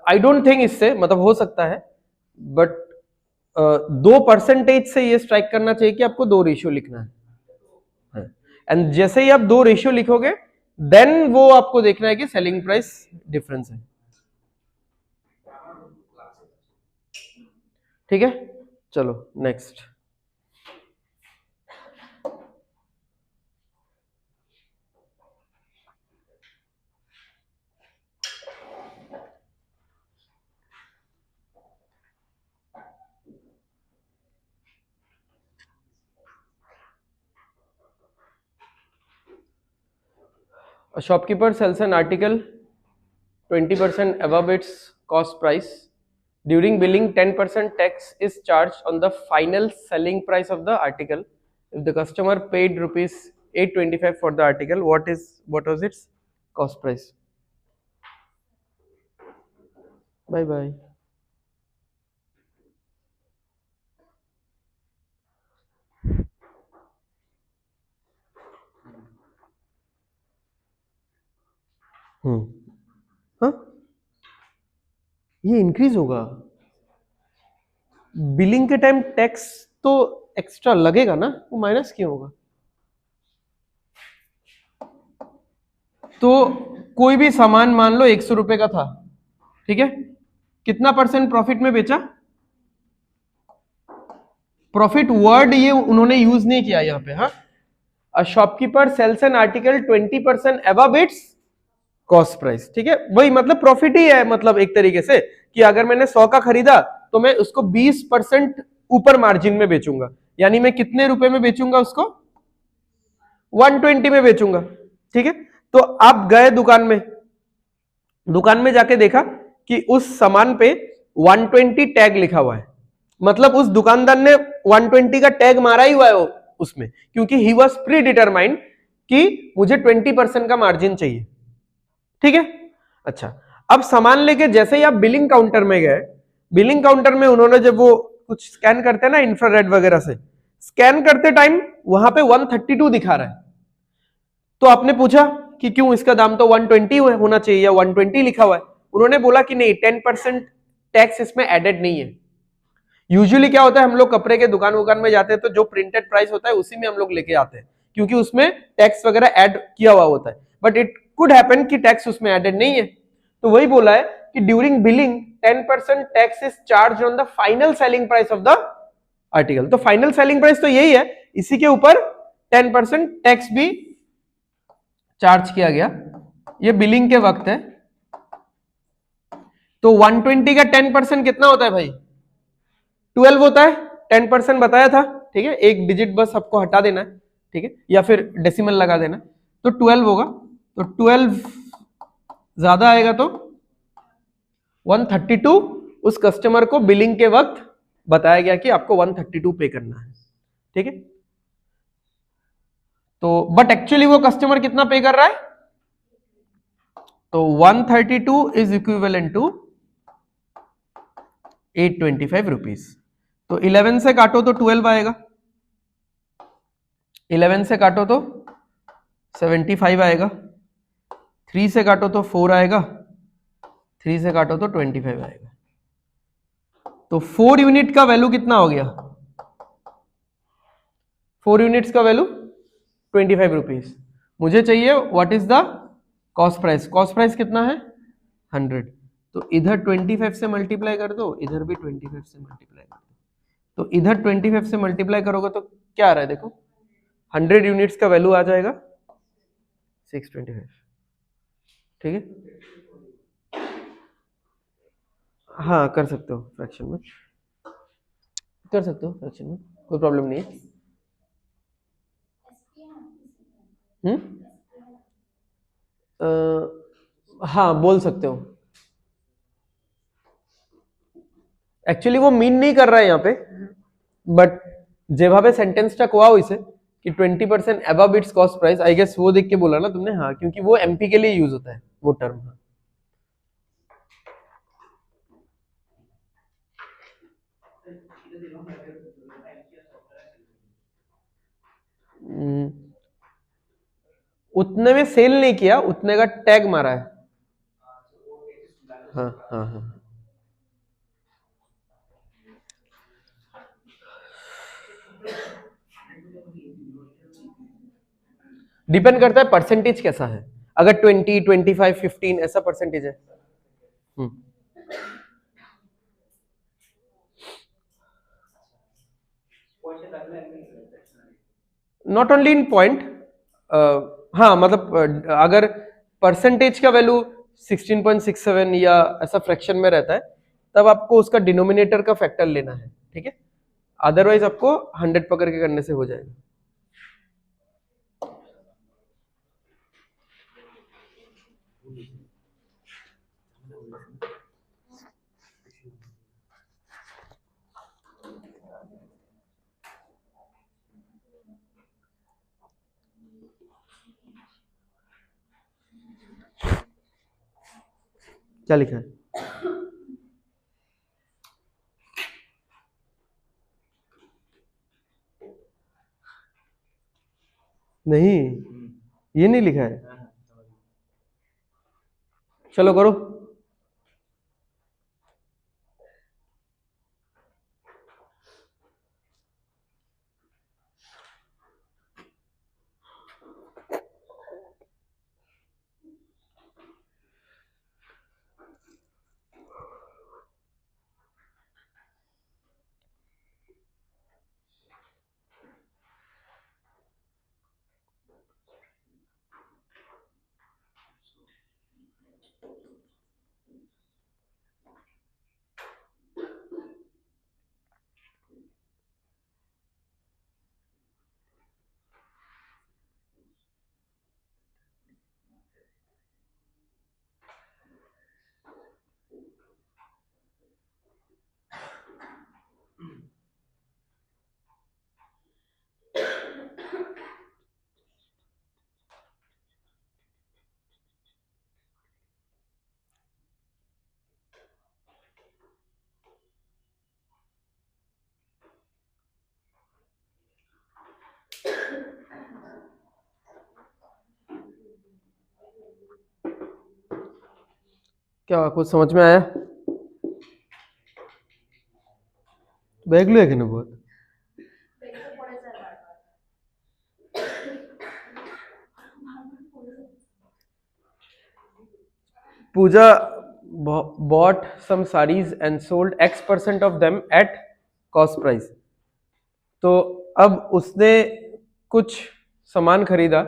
आई डोंट थिंक इससे मतलब हो सकता है, बट 2% से ये स्ट्राइक करना चाहिए कि आपको 2 रेशियो लिखना है, एंड जैसे ही आप 2 रेशियो लिखोगे देन वो आपको देखना है कि सेलिंग प्राइस डिफरेंस है। ठीक है, चलो next. A shopkeeper sells an article 20% above its cost price. During billing, 10% tax is charged on the final selling price of the article. If the customer paid rupees 825 for the article, what was its cost price? Bye bye. हाँ, ये increase होगा। Billing के time tax तो extra लगेगा ना, वो minus क्यों होगा? तो कोई भी सामान मान लो 100 रुपए का था, ठीक है, कितना परसेंट प्रॉफिट में बेचा? प्रॉफिट वर्ड ये उन्होंने यूज नहीं किया यहाँ पे। हाँ, a shopkeeper sells an article 20% above its cost price, ठीक है, वही मतलब प्रॉफिट ही है, मतलब एक तरीके से कि अगर मैंने 100 का खरीदा तो मैं उसको 20% ऊपर मार्जिन में बेचूंगा, यानी मैं कितने रुपए में बेचूंगा उसको? 120 में बेचूंगा। ठीक है, तो आप गए दुकान में जाके देखा कि उस सामान पे 120 टैग लिखा हुआ है, मतलब उस दुकानदार ने 120 का टैग मारा ही हुआ है उसमें, क्योंकि ही वॉज प्री डिटरमाइंड कि मुझे 20% का मार्जिन चाहिए। ठीक है, अच्छा, अब सामान लेके जैसे ही आप बिलिंग काउंटर में गए, बिलिंग काउंटर में उन्होंने जब वो कुछ स्कैन करते हैं ना इंफ्रारेड वगैरह से, स्कैन करते टाइम वहां पे 132 दिखा रहा है, तो आपने पूछा कि क्यों, इसका दाम तो 120 होना चाहिए या 120 लिखा हुआ है। उन्होंने बोला कि नहीं, 10% टैक्स इसमें एडेड नहीं है। यूजुअली क्या होता है, हम लोग कपड़े के दुकान में जाते हैं तो जो प्रिंटेड प्राइस होता है उसी में हम लोग लेके आते हैं, क्योंकि उसमें टैक्स वगैरह ऐड किया हुआ होता है, बट इट कुड हैपन कि टैक्स उसमें एडेड नहीं है। तो वही बोला है कि during billing 10% tax is charge on the final selling price of the article. तो फाइनल सेलिंग प्राइस तो यही है, इसी के ऊपर 10% टैक्स भी चार्ज किया गया, ये बिलिंग के वक्त है। तो 120 का 10% कितना होता है भाई? 12 होता है, 10% बताया था, ठीक है, एक डिजिट बस आपको हटा देना है, ठीक है, या फिर डेसिमल लगा देना, तो 12 होगा। तो 12 ज्यादा आएगा तो 132 उस कस्टमर को बिलिंग के वक्त बताया गया कि आपको 132 पे करना है, ठीक है। तो बट एक्चुअली वो कस्टमर कितना पे कर रहा है? तो 132 इज इक्विवेलेंट टू 825 रुपीज। तो 11 से काटो तो 12 आएगा, 11 से काटो तो 75 आएगा, 3 से काटो तो 4 आएगा, 3 से काटो तो 25 आएगा। तो 4 यूनिट का वैल्यू कितना हो गया? 4 यूनिट्स का वैल्यू 25 रुपीज। मुझे चाहिए what is the cost price. Cost price कितना है? 100। तो इधर 25 से मल्टीप्लाई कर दो, इधर भी 25 से मल्टीप्लाई कर दो। तो इधर 25 से मल्टीप्लाई करोगे तो क्या आ रहा है देखो, 100 यूनिट्स का वैल्यू आ जाएगा 625। ठीक है, हाँ कर सकते हो फ्रैक्शन में, कर सकते हो फ्रैक्शन में, कोई प्रॉब्लम नहीं है। हाँ बोल सकते हो। एक्चुअली वो मीन नहीं कर रहा है यहाँ पे, बट जेभावे सेंटेंसটা কোয়া হইছে कि 20% above its cost price, I guess वो देख के बोला ना तुमने, हाँ, क्योंकि वो एमपी के लिए यूज होता है वो टर्म। उतने में सेल नहीं किया, उतने का टैग मारा है। हाँ हाँ हाँ, डिपेंड करता है परसेंटेज कैसा है, अगर 20, 25, 15 ऐसा परसेंटेज है। नॉट ओनली इन पॉइंट, हाँ मतलब अगर परसेंटेज का वैल्यू 16.67 या ऐसा फ्रैक्शन में रहता है तब आपको उसका डिनोमिनेटर का फैक्टर लेना है, ठीक है, अदरवाइज आपको 100 पकड़ के करने से हो जाएगा। क्या लिखा है? नहीं, ये नहीं लिखा है। चलो करो। क्या कुछ समझ में आया? बेगलू है कि ना बहुत? Pooja bought some sarees and sold X% of them at cost price. तो अब उसने कुछ सामान खरीदा,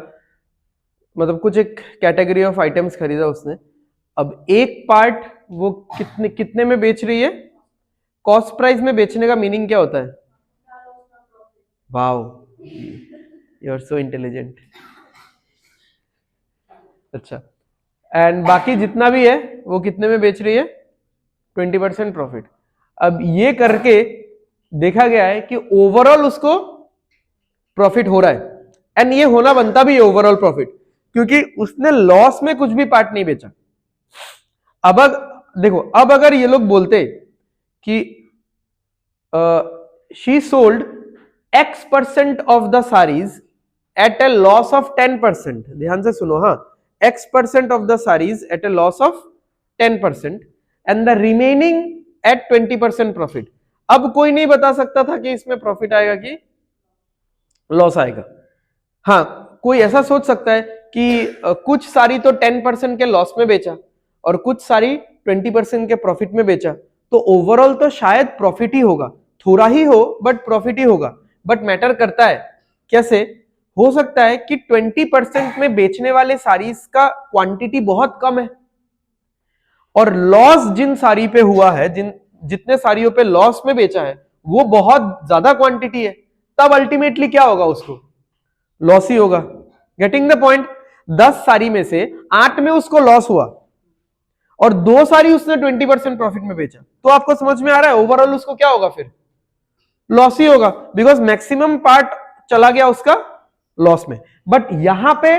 मतलब कुछ एक कैटेगरी ऑफ आइटम्स खरीदा उसने, अब एक पार्ट वो कितने कितने में बेच रही है? कॉस्ट प्राइस में बेचने का मीनिंग क्या होता है? Wow, you are so intelligent. अच्छा, एंड बाकी जितना भी है वो कितने में बेच रही है? 20% प्रॉफिट। अब ये करके देखा गया है कि ओवरऑल उसको प्रॉफिट हो रहा है, एंड ये होना बनता भी है ओवरऑल प्रॉफिट, क्योंकि उसने लॉस में कुछ भी पार्ट नहीं बेचा। अब देखो, अब अगर ये लोग बोलते कि she sold X% of the saris at a loss of 10%, ध्यान से सुनो, हाँ, X% of the saris at a loss of 10% and the remaining at 20% profit. अब कोई नहीं बता सकता था कि इसमें प्रॉफिट आएगा कि लॉस आएगा। हाँ, कोई ऐसा सोच सकता है कि कुछ सारी तो 10% के लॉस में बेचा और कुछ सारी 20% के प्रॉफिट में बेचा, तो ओवरऑल तो शायद प्रॉफिट ही होगा, थोड़ा ही हो बट प्रॉफिट ही होगा। बट मैटर करता है कैसे? हो सकता है कि 20% में बेचने वाले सारीज का क्वांटिटी बहुत कम है और लॉस जिन साड़ी पे हुआ है, जितने साड़ियों पे लॉस में बेचा है वो बहुत ज्यादा क्वांटिटी है, तब अल्टीमेटली क्या होगा? उसको लॉस ही होगा। Getting the point? 10 साड़ी में से 8 में उसको लॉस हुआ और 2 साड़ी उसने 20% प्रॉफिट में बेचा, तो आपको समझ में आ रहा है ओवरऑल उसको क्या होगा? फिर लॉस ही होगा, बिकॉज मैक्सिमम पार्ट चला गया उसका लॉस में। बट यहां पे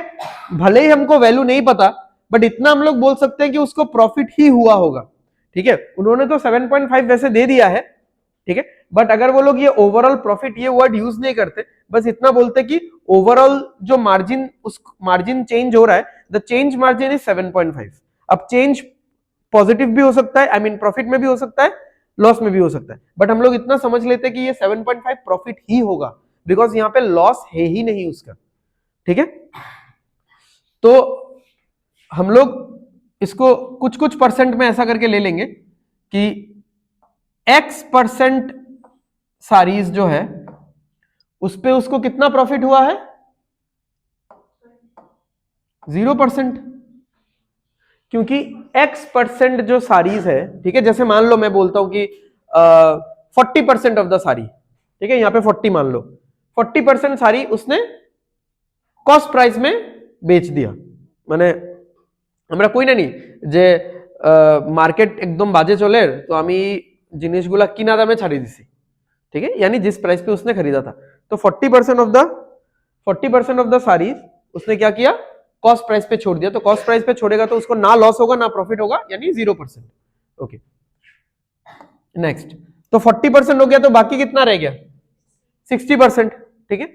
भले ही हमको वैल्यू नहीं पता, बट इतना हम लोग बोल सकते हैं कि उसको प्रॉफिट ही हुआ होगा, ठीक है। उन्होंने तो 7.5 वैसे दे दिया है, ठीक है, बट अगर वो लोग ये ओवरऑल प्रॉफिट ये वर्ड यूज नहीं करते, बस इतना बोलते कि ओवरऑल जो मार्जिन, उस मार्जिन चेंज हो रहा है, द चेंज मार्जिन इज 7.5। अब चेंज पॉजिटिव भी हो सकता है, आई मीन प्रॉफिट में भी हो सकता है, लॉस में भी हो सकता है, बट हम लोग इतना समझ लेते हैं कि ये 7.5 प्रॉफिट ही होगा, बिकॉज यहाँ पे लॉस है ही नहीं उसका, ठीक है। तो हम लोग इसको कुछ कुछ परसेंट में ऐसा करके ले लेंगे कि X% सारीज जो है उस पे उसको कितना प्रॉफिट हुआ है, 0%, क्योंकि X% जो सारीज है, ठीक है, जैसे मान लो मैं बोलता हूं कि 40% ऑफ द सारी, ठीक है, यहां पे 40 मान लो, 40% सारी उसने कॉस्ट प्राइस में बेच दिया, মানে আমরা কই না নি যে মার্কেট একদম বাজে চলে তো আমি জিনিসগুলা কিনা দামে ছাড়িয়ে দিছি, ठीक है, यानी जिस प्राइस पे उसने खरीदा था। तो 40% ऑफ द सारीज उसने क्या किया, कॉस्ट प्राइस पे छोड़ दिया। तो कॉस्ट प्राइस पे छोड़ेगा तो उसको ना लॉस होगा ना प्रॉफिट होगा, यानी 0%। ओके, नेक्स्ट, तो 40% हो गया, तो बाकी कितना रह गया, 60%, ठीक है।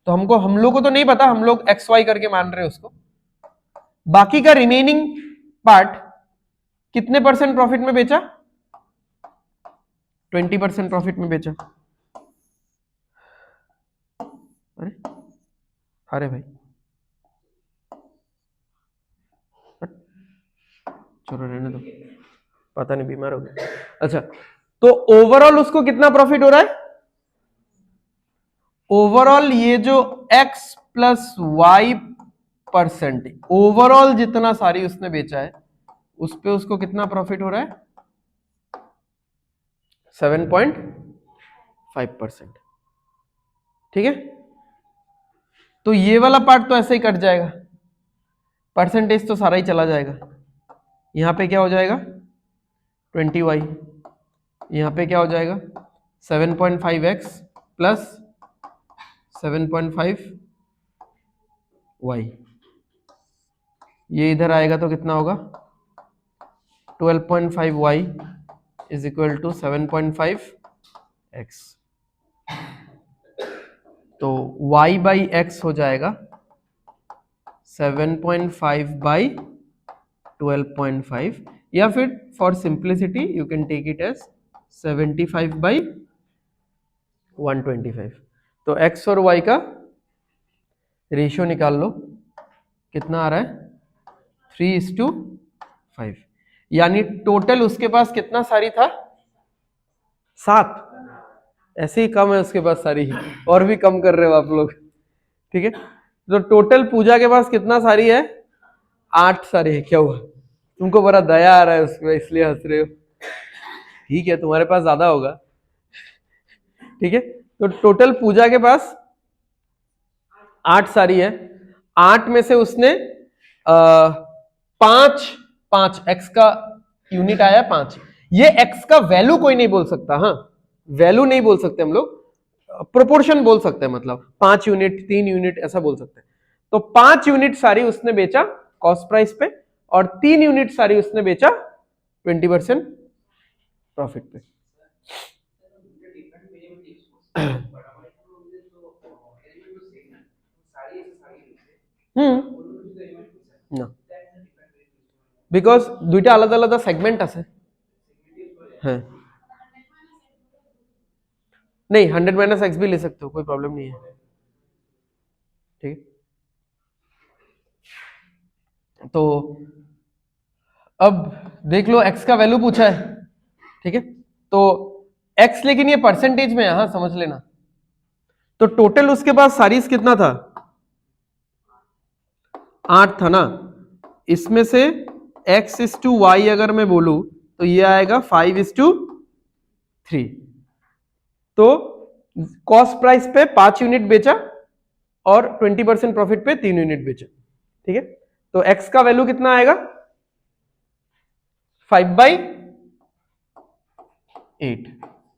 तो हम लोग को तो नहीं पता, हम लोग XY करके मान रहे हैं उसको। बाकी का रिमेनिंग पार्ट कितने परसेंट प्रॉफिट में बेचा, 20% प्रॉफिट में बेचा। अरे भाई चलो रहने दो, पता नहीं बीमार हो गया। अच्छा, तो ओवरऑल उसको कितना प्रॉफिट हो रहा है, ओवरऑल ये जो X प्लस Y% ओवरऑल जितना सारी उसने बेचा है उस पे उसको कितना प्रॉफिट हो रहा है, 7.5%, ठीक है। तो ये वाला पार्ट तो ऐसे ही कट जाएगा, परसेंटेज तो सारा ही चला जाएगा। यहां पे क्या हो जाएगा 20Y, यहां पे क्या हो जाएगा 7.5X प्लस 7.5Y, ये इधर आएगा तो कितना होगा 12.5Y is equal to 7.5X। तो Y बाई X हो जाएगा 7.5 बाई 12.5, या फिर for simplicity you can take it as 75 by 125। तो X और Y का रेशियो निकाल लो, कितना आ रहा है 3:5, यानी टोटल उसके पास कितना साड़ी था, 7। ऐसे ही कम है उसके पास साड़ी, और भी कम कर रहे हो आप लोग, ठीक है। तो टोटल पूजा के पास कितना साड़ी है, 8 साड़ी है। क्या हुआ, तुमको बड़ा दया आ रहा है उसमें इसलिए हंस रहे हो, ठीक है, तुम्हारे पास ज्यादा होगा, ठीक है। तो टोटल पूजा के पास 8 साड़ी है, 8 में से उसने 5 X का यूनिट आया 5। ये X का वैल्यू कोई नहीं बोल सकता, हाँ वैल्यू नहीं बोल सकते हम लोग, प्रोपोर्शन बोल सकते हैं, मतलब 5 यूनिट 3 यूनिट ऐसा बोल सकते हैं। तो 5 यूनिट सारी उसने बेचा कॉस्ट प्राइस पे, और 3 यूनिट सारी उसने बेचा 20% प्रॉफिट पे। ना बिकॉज दुईटा आलादा आलादा सेगमेंट আছে, হ্যাঁ नहीं 100 - x भी ले सकते हो, कोई प्रॉब्लम नहीं है, ठीक है। तो अब देख लो x का वैल्यू पूछा है, ठीक है। तो x लेकिन ये परसेंटेज में है, हाँ समझ लेना। तो टोटल उसके पास सारीज कितना था, 8 था ना, इसमें से x/y अगर मैं बोलूं तो ये आएगा 5/3। तो कॉस्ट प्राइस पे 5 यूनिट बेचा और 20% प्रॉफिट पे 3 यूनिट बेचा, ठीक है। तो x का वैल्यू कितना आएगा 5/8।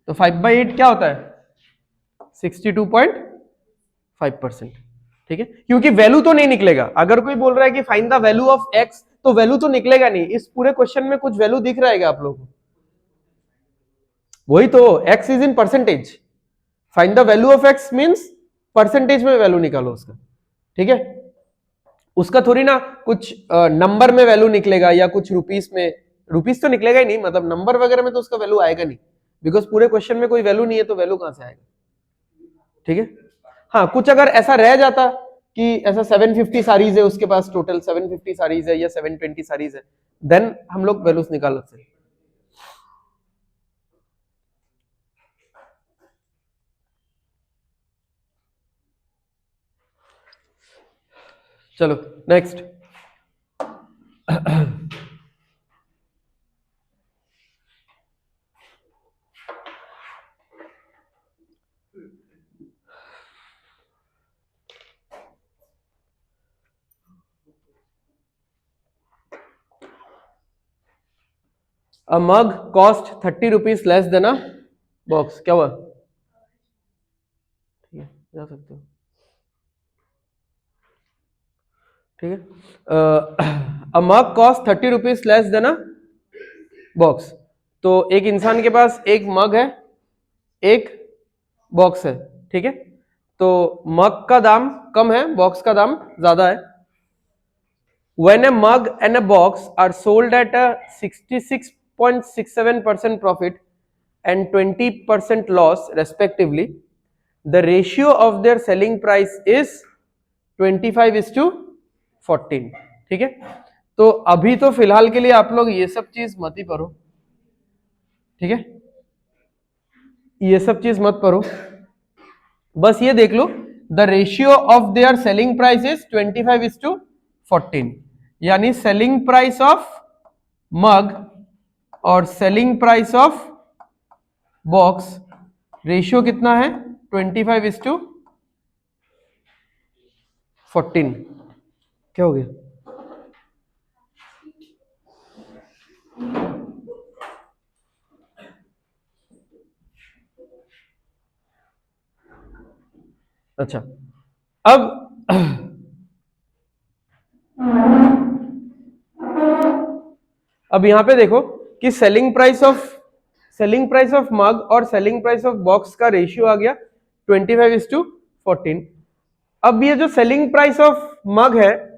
तो 5/8 क्या होता है 62.5%, ठीक है। क्योंकि वैल्यू तो नहीं निकलेगा, अगर कोई बोल रहा है कि find the value of x, तो वैल्यू तो निकलेगा नहीं, इस पूरे क्वेश्चन में कुछ वैल्यू दिख रहेगा आप लोगों को, वही तो x is in percentage, find the value of x means percentage में वैल्यू निकालो उसका, ठीक है। उसका थोड़ी ना कुछ नंबर में वैल्यू निकलेगा या कुछ रुपीस में, रुपीस तो निकलेगा ही नहीं, मतलब नंबर वगैरह में तो उसका वैल्यू आएगा नहीं, बिकॉज पूरे क्वेश्चन में कोई वैल्यू नहीं है, तो वैल्यू कहां से आएगा, ठीक है। हाँ, कुछ अगर ऐसा रह जाता कि ऐसा 750 सारीज है उसके पास, टोटल 750 सारीज है या 720 सारीज है, देन हम लोग वैल्यूज निकाल सकते हैं। चलो next. A mug cost 30 rupees less than a box। क्या हुआ? ठीक है, जा सकते हो। ठीक है, a mug cost 30 rupees less than a box। तो एक इंसान के पास एक मग है, एक बॉक्स है, ठीक है। तो मग का दाम कम है, बॉक्स का दाम ज्यादा है। When a mug and a box are sold at a 66.67% profit and 20% loss respectively, the ratio of their selling price is 25:14। ठीक है, तो अभी तो फिलहाल के लिए आप लोग ये सब चीज मत ही करो, ठीक है, ये सब चीज मत करो, बस ये देख लो the ratio of their selling price is 25:14, यानी सेलिंग प्राइस ऑफ मग और selling price of box ratio कितना है? 25:14। क्या हो गया? अच्छा, अब यहां पे देखो कि सेलिंग प्राइस ऑफ मग और सेलिंग प्राइस ऑफ बॉक्स का रेशियो आ गया 25:14। अब ये जो सेलिंग प्राइस ऑफ मग है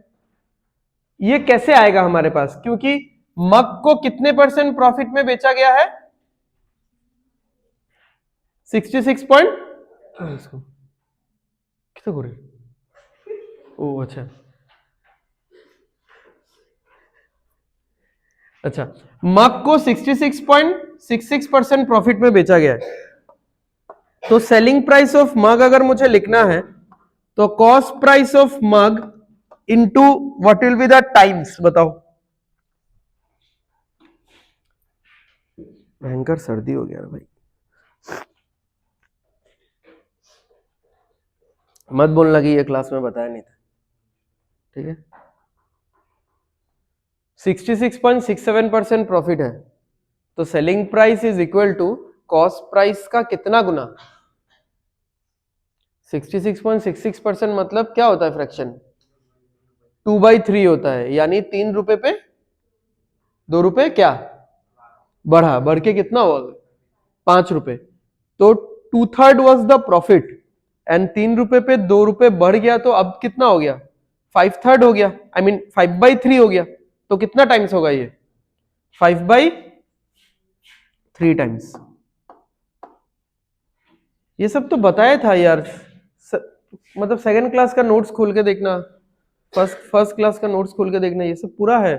ये कैसे आएगा हमारे पास? क्योंकि मग को कितने % प्रॉफिट में बेचा गया है? 66 पॉइंट, इसको कितना करे? ओ अच्छा, अच्छा, मग को 66.66% प्रॉफिट में बेचा गया है। तो सेलिंग प्राइस ऑफ मग अगर मुझे लिखना है तो cost price of mug into what will be the times, बताओ। भयंकर सर्दी हो गया भाई, मत बोलना कि ये क्लास में बताया नहीं था, ठीक है। 66.67% प्रॉफिट है, तो selling price is equal to cost price का कितना गुना? 66.66% मतलब क्या होता है फ्रैक्शन? 2/3 होता है, यानी 3 रुपए पे 2 रुपए क्या बढ़ा, बढ़ के कितना हुआ? 5 रुपए। तो 2/3 वॉज द प्रॉफिट एंड 3 रुपए पे 2 रुपए बढ़ गया, तो अब कितना हो गया? 5/3 हो गया, आई मीन 5/3 हो गया। तो कितना टाइम्स होगा ये? 5/3 टाइम्स। ये सब तो बताया था यार, मतलब सेकंड क्लास का नोट्स खोल के देखना, फर्स्ट क्लास का नोट्स खोल के देखना, ये सब पूरा है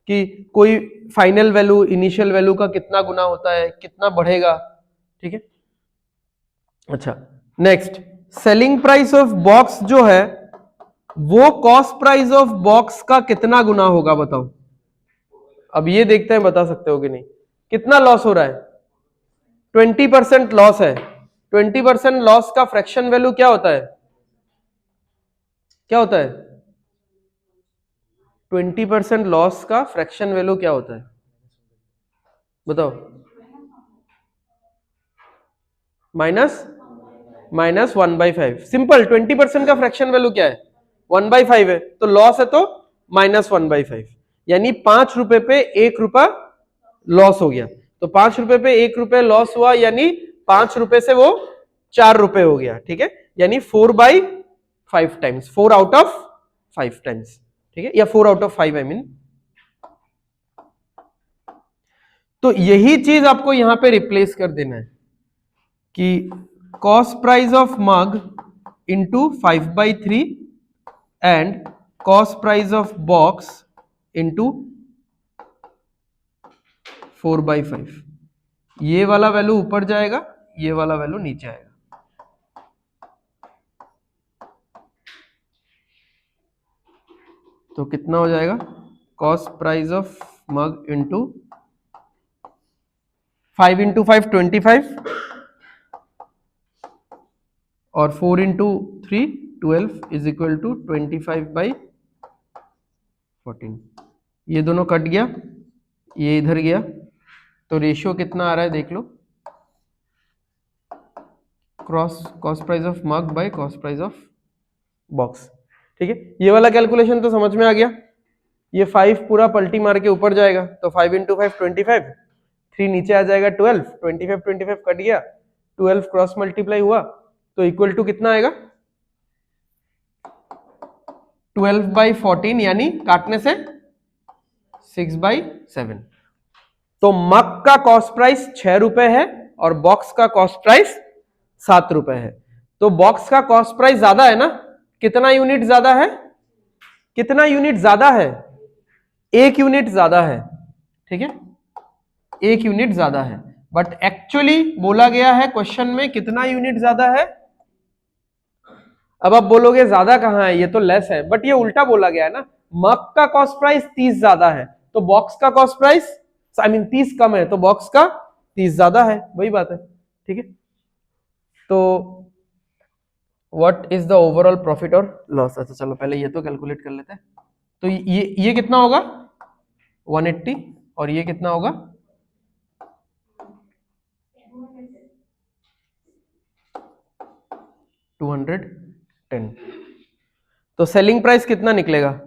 कि कोई फाइनल वैल्यू इनिशियल वैल्यू का कितना गुना होता है, कितना बढ़ेगा, ठीक है। अच्छा, next, selling price of box जो है वो कॉस्ट प्राइस ऑफ बॉक्स का कितना गुना होगा, बताओ। अब ये देखते हैं बता सकते हो कि नहीं। कितना लॉस हो रहा है? 20% लॉस है। 20% लॉस का फ्रैक्शन वैल्यू क्या होता है? क्या होता है? 20% लॉस का फ्रैक्शन वैल्यू क्या होता है, बताओ। माइनस 1/5। सिंपल, 20% का फ्रैक्शन वैल्यू क्या है? 1/5 है, तो लॉस है तो -1/5, यानी 5 रुपए पे 1 रुपया लॉस हो गया। तो 5 रुपए पे 1 रुपये लॉस हुआ, यानी 5 रुपए से वो 4 रुपए हो गया, ठीक है, यानी 4/5 टाइम्स, 4 आउट ऑफ 5 टाइम्स, ठीक है, या 4 आउट ऑफ 5 आई मीन। तो यही चीज आपको यहां पे रिप्लेस कर देना है कि cost price of mug into 5/3 and cost price of box into 4/5। ये वाला वैल्यू ऊपर जाएगा, ये वाला वैल्यू नीचे आएगा। तो कितना हो जाएगा? Cost price of mug into 5 into 5 25 और 4 इंटू 3 12 इज इक्वल टू 25/14। ये दोनों कट गया, ये इधर गया, तो रेशियो कितना आ रहा है देख लो, cost price of mug by cost price of box. ठीक है, ये वाला कैलकुलेशन तो समझ में आ गया। ये 5 पूरा पलटी मार के ऊपर जाएगा, तो 5 इंटू 5 25, 3 नीचे आ जाएगा 12, 25 कट गया, 12 क्रॉस मल्टीप्लाई हुआ, तो इक्वल टू कितना आएगा? 12/14, यानी काटने से 6/7। तो मग का कॉस्ट प्राइस 6 रुपए है और बॉक्स का कॉस्ट प्राइस 7 रुपए है। तो बॉक्स का कॉस्ट प्राइस ज्यादा है ना? कितना यूनिट ज्यादा है? कितना यूनिट ज्यादा है? 1 यूनिट ज्यादा है। ठीक है, 1 यूनिट ज्यादा है, बट एक्चुअली बोला गया है क्वेश्चन में कितना यूनिट ज्यादा है। अब आप बोलोगे ज्यादा कहां है, ये तो लेस है, बट ये उल्टा बोला गया है ना। मग का कॉस्ट प्राइस 30 ज्यादा है, तो बॉक्स का कॉस्ट प्राइस 30 कम है, तो बॉक्स का 30 ज्यादा है, वही बात है। ठीक है, तो what is the overall profit और लॉस? अच्छा चलो पहले ये तो कैलकुलेट कर लेते हैं। तो ये कितना होगा? 180, और ये कितना होगा? 210। तो सेलिंग प्राइस कितना निकलेगा?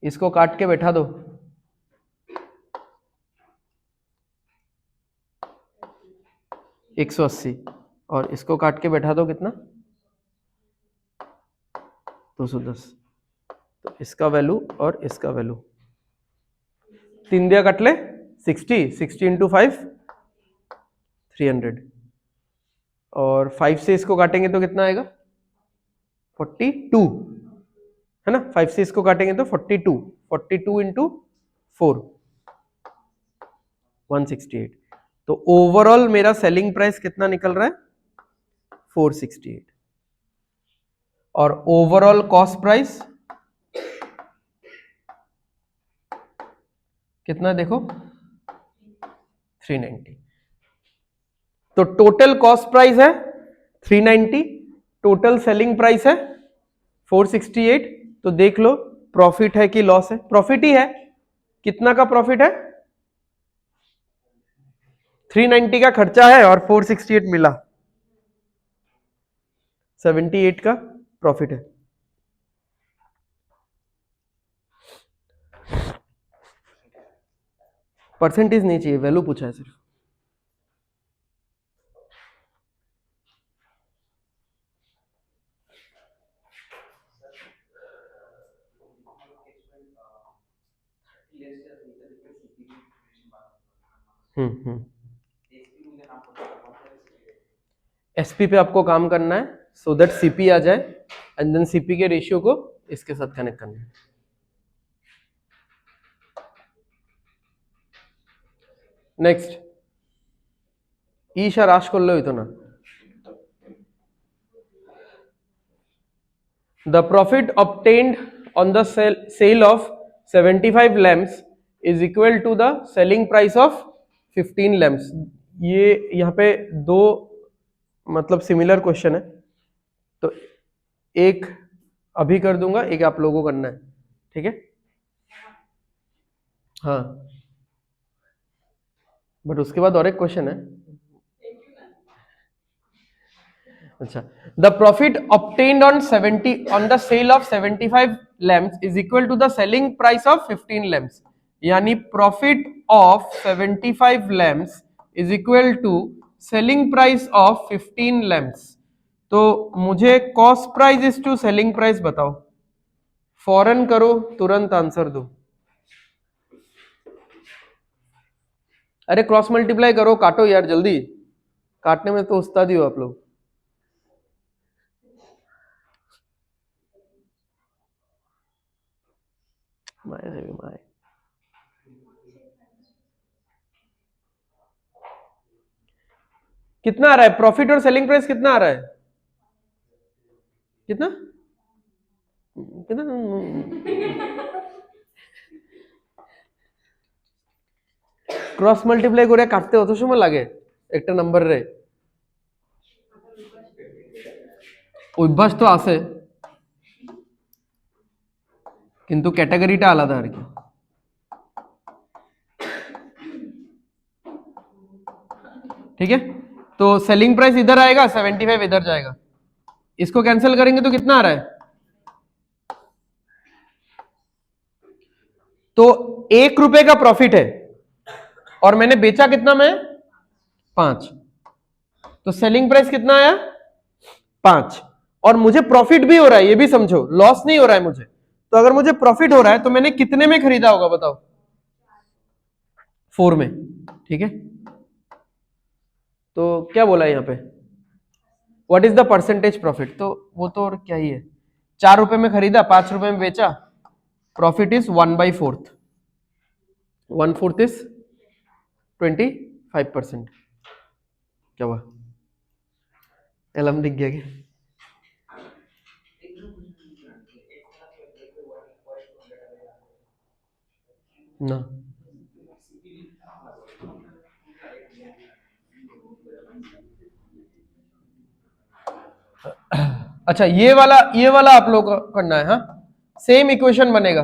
इसको काट के बैठा दो, 180, और इसको काट के बैठा दो कितना? 210। तो इसका वैल्यू और इसका वैल्यू 3 दिया कट ले 60 इंटू 5 300, और 5 से इसको काटेंगे तो कितना आएगा? 42 है ना। 5 से इसको काटेंगे तो 42 इंटू 4 168। तो ओवरऑल मेरा सेलिंग प्राइस कितना निकल रहा है? 468, और ओवरऑल कॉस्ट प्राइस कितना देखो? 390। तो टोटल कॉस्ट प्राइस है 390, टोटल सेलिंग प्राइस है 468। तो देख लो प्रॉफिट है कि लॉस है? प्रॉफिट ही है। कितना का प्रॉफिट है? 390 का खर्चा है और 468 मिला, 78 का प्रॉफिट है। परसेंटेज नहीं चाहिए, वैल्यू पूछा है सिर्फ। एसपी पे आपको काम करना है सो दैट सीपी आ जाए, एंड देन सीपी के रेशियो को इसके साथ कनेक्ट करना है। नेक्स्ट ईशा राश कर लो इतना। The profit obtained on the sale of 75 lamps is equal to the selling price of 15 lamps। ये यहाँ पे दो मतलब सिमिलर क्वेश्चन है, तो एक अभी कर दूंगा, एक आप लोगों को करना है। ठीक है, हाँ, बट उसके बाद और एक क्वेश्चन है। अच्छा, the profit obtained on the sale of 75 lamps is equal to the selling price of 15 lamps, यानी profit of 75 lamps is equal to selling price of 15 lamps. तो मुझे cost price is to selling price बताओ, फौरन करो, तुरंत answer दो। अरे cross multiply करो, काटो यार जल्दी, काटने में तो उस्ताद ही हो आप लोग। माय कितना आ रहा है प्रॉफिट और सेलिंग प्राइस, कितना आ रहा है, कितना कितना ক্রস মাল্টিপ্লাই করে কাটতে অত সময় লাগে একটা নাম্বারে? অভ্যাস তো আছে কিন্তু ক্যাটাগরিটা আলাদা আর কি। ठीक है, तो सेलिंग प्राइस इधर आएगा, 75 इधर जाएगा, इसको कैंसिल करेंगे तो कितना आ रहा है? तो 1 रुपए का प्रॉफिट है और मैंने बेचा कितना में? 5, तो सेलिंग प्राइस कितना आया? 5, और मुझे प्रॉफिट भी हो रहा है, ये भी समझो, लॉस नहीं हो रहा है मुझे। तो अगर मुझे प्रॉफिट हो रहा है तो मैंने कितने में खरीदा होगा बताओ? 4 में। ठीक है, तो क्या बोला है यहाँ पे, what is the percentage profit? तो वो तो और क्या ही है, 4 रुपए में खरीदा, 5 रुपए में बेचा, प्रॉफिट इज 1/4, 1/4 इज 25%। क्या हुआ, एलम दिख गया क्या? ना अच्छा, ये वाला आप लोग को करना है। हाँ, सेम इक्वेशन बनेगा,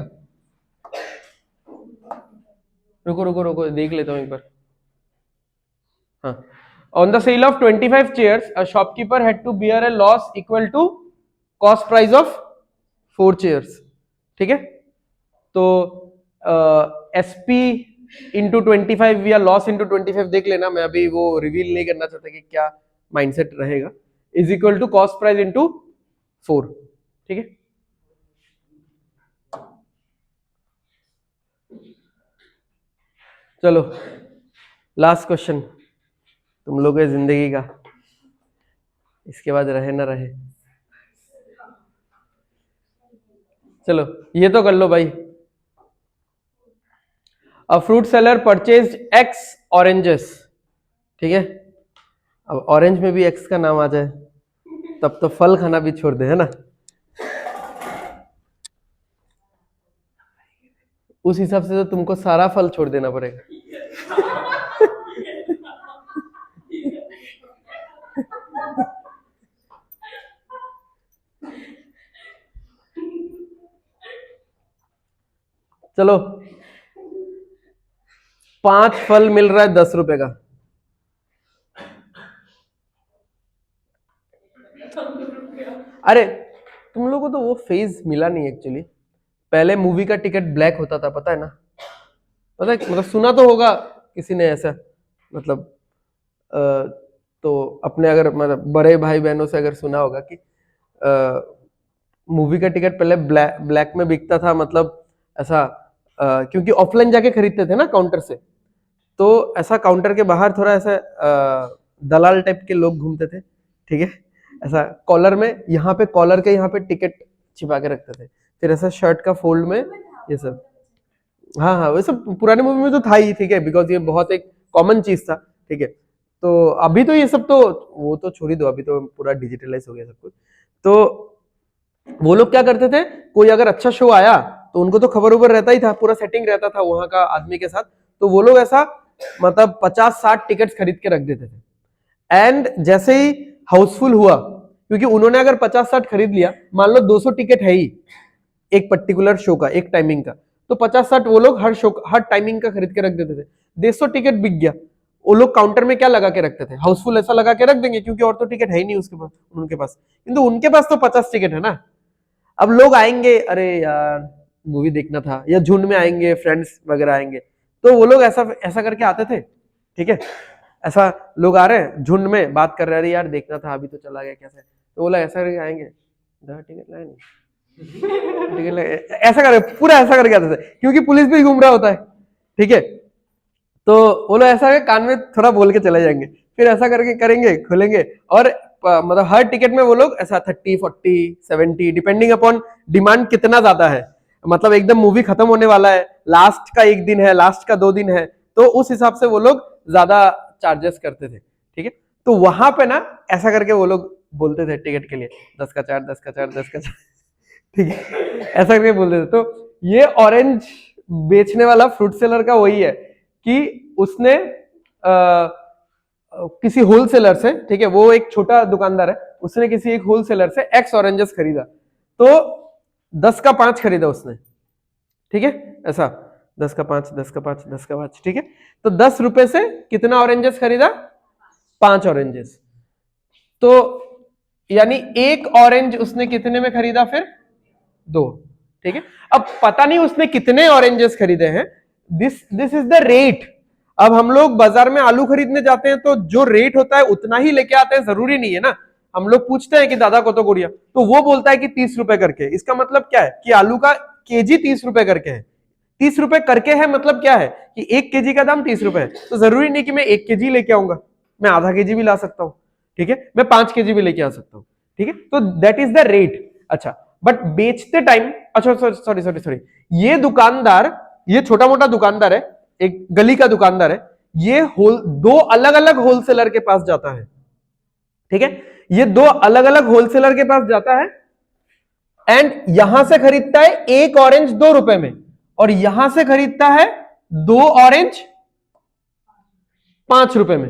रुको रुको रुको देख लेता हूं एक बार। हाँ, on the sale of 25 chairs a shopkeeper had to bear a loss equal to cost price of 4 chairs. ठीक है, तो एसपी इंटू 25 या लॉस इंटू 25 देख लेना, मैं अभी वो रिवील नहीं करना चाहता कि क्या माइंडसेट रहेगा, is equal to cost price into 4। ठीक है, चलो लास्ट क्वेश्चन तुम लोगों की जिंदगी का, इसके बाद रहे ना रहे। चलो ये तो कर लो भाई। A fruit seller purchased x oranges. ठीक है, अब ऑरेंज में भी एक्स का नाम आ जाए तब तो फल खाना भी छोड़ दे, है ना? उस हिसाब से तो तुमको सारा फल छोड़ देना पड़ेगा। चलो 5 फल मिल रहा है 10 रुपए का, अरे तुम लोगों को तो वो फेज मिला नहीं एक्चुअली। पहले मूवी का टिकट ब्लैक होता था, पता है ना? पता है, मतलब सुना तो होगा किसी ने ऐसा, मतलब तो अपने अगर मतलब बड़े भाई बहनों से अगर सुना होगा कि मूवी का टिकट पहले ब्लैक में बिकता था, मतलब ऐसा क्योंकि ऑफलाइन जाके खरीदते थे ना काउंटर से, तो ऐसा काउंटर के बाहर थोड़ा ऐसा दलाल टाइप के लोग घूमते थे। ठीक है, ऐसा कॉलर में, यहाँ पे कॉलर के यहाँ पे टिकट छिपा के रखते थे, फिर ऐसा शर्ट का फोल्ड में ये सब। हाँ हाँ, वो सब पुराने मूवी में तो था ही। ठीक है, बिकॉज ये बहुत एक कॉमन चीज था। ठीक है, तो अभी तो ये सब तो वो तो छोड़ ही दो, अभी तो पूरा डिजिटलाइज हो गया सब कुछ। तो वो लोग क्या करते थे, कोई अगर अच्छा शो आया तो उनको तो खबर उबर रहता ही था, पूरा सेटिंग रहता था वहां का आदमी के साथ, तो वो लोग ऐसा मतलब 50-60 टिकट्स खरीद के रख देते थे। एंड जैसे ही हाउसफुल हुआ, क्योंकि उन्होंने अगर 50-60 खरीद लिया, मान लो 200 टिकट है ही एक पर्टिकुलर शो का, एक टाइमिंग का, तो 50-60 वो लोग हर शो हर टाइमिंग का खरीद के रख देते थे। 150 टिकट बिक गया, वो लोग काउंटर में क्या लगा के रखते थे, हाउसफुल ऐसा लगा के रख देंगे, क्योंकि और तो टिकट है ही नहीं उसके पास, उनके पास। किंतु उनके पास तो 50 टिकट है ना। अब लोग आएंगे, अरे यार मूवी देखना था, या झुंड में आएंगे, फ्रेंड्स वगैरह आएंगे, तो वो लोग ऐसा ऐसा करके आते थे। ठीक है, ऐसा लोग आ रहे हैं झुंड में, बात कर रहे हैं, यार देखना था अभी तो चला गया कैसे, तो वो लोग ऐसा करके आएंगे, टिकट लाए नहीं टिकट लाए, ऐसा कर पूरा ऐसा करके आते थे, क्योंकि पुलिस भी घूम रहा होता है। ठीक है, तो वो लोग ऐसा कान में थोड़ा बोल के चले जाएंगे, फिर ऐसा करके करेंगे, खोलेंगे, और मतलब हर टिकट में वो लोग ऐसा 30, 40, 70 डिपेंडिंग अपॉन डिमांड कितना ज्यादा है, मतलब एकदम मूवी खत्म होने वाला है, लास्ट का 1 दिन है, लास्ट का 2 दिन है, तो उस हिसाब से वो लोग ज्यादा चार्जेस करते थे, ठीक है। तो वहां पे ना ऐसा करके वो लोग बोलते थे टिकट के लिए 10 का 4, 10 का 4, 10 का 4, ठीक है, ऐसा करके बोलते थे। तो ये ऑरेंज बेचने वाला फ्रूट सेलर का वही है कि उसने किसी होलसेलर से, ठीक है, वो एक छोटा दुकानदार है, उसने किसी एक होलसेलर से एक्स ऑरेंजेस खरीदा, तो 10 का 5 खरीदा उसने, ठीक है, ऐसा 10 का 5, 10 का 5, 10 का 5, ठीक है। तो 10 रुपए से कितना ऑरेंजेस खरीदा? 5 ऑरेंजेस। तो यानी एक ऑरेंज उसने कितने में खरीदा फिर? 2, ठीक है। अब पता नहीं उसने कितने ऑरेंजेस खरीदे हैं, दिस इज द रेट। अब हम लोग बाजार में आलू खरीदने जाते हैं तो जो रेट होता है उतना ही लेके आते हैं, जरूरी नहीं है ना। हम लोग पूछते हैं कि दादा को तो गुड़िया, तो वो बोलता है कि 30 रुपए करके, इसका मतलब क्या है कि आलू का केजी 30 रुपए करके है। 30 रुपए करके है मतलब क्या है कि 1 केजी का दाम 30 रुपए है, तो जरूरी नहीं कि मैं 1 केजी लेके आऊंगा, मैं आधा केजी भी ला सकता हूं, ठीक है, मैं 5 केजी भी लेके आ सकता हूं, ठीक है। तो दैट इज द रेट। अच्छा, बट बेचते टाइम, अच्छा सॉरी सॉरी सॉरी, ये दुकानदार, ये छोटा मोटा दुकानदार है, एक गली का दुकानदार है, ये दो अलग अलग होलसेलर के पास जाता है, ठीक है, ये 2 अलग अलग होलसेलर के पास जाता है, एंड यहां से खरीदता है 1 ऑरेंज 2 रुपए में, और यहां से खरीदता है 2 ऑरेंज 5 रुपए में,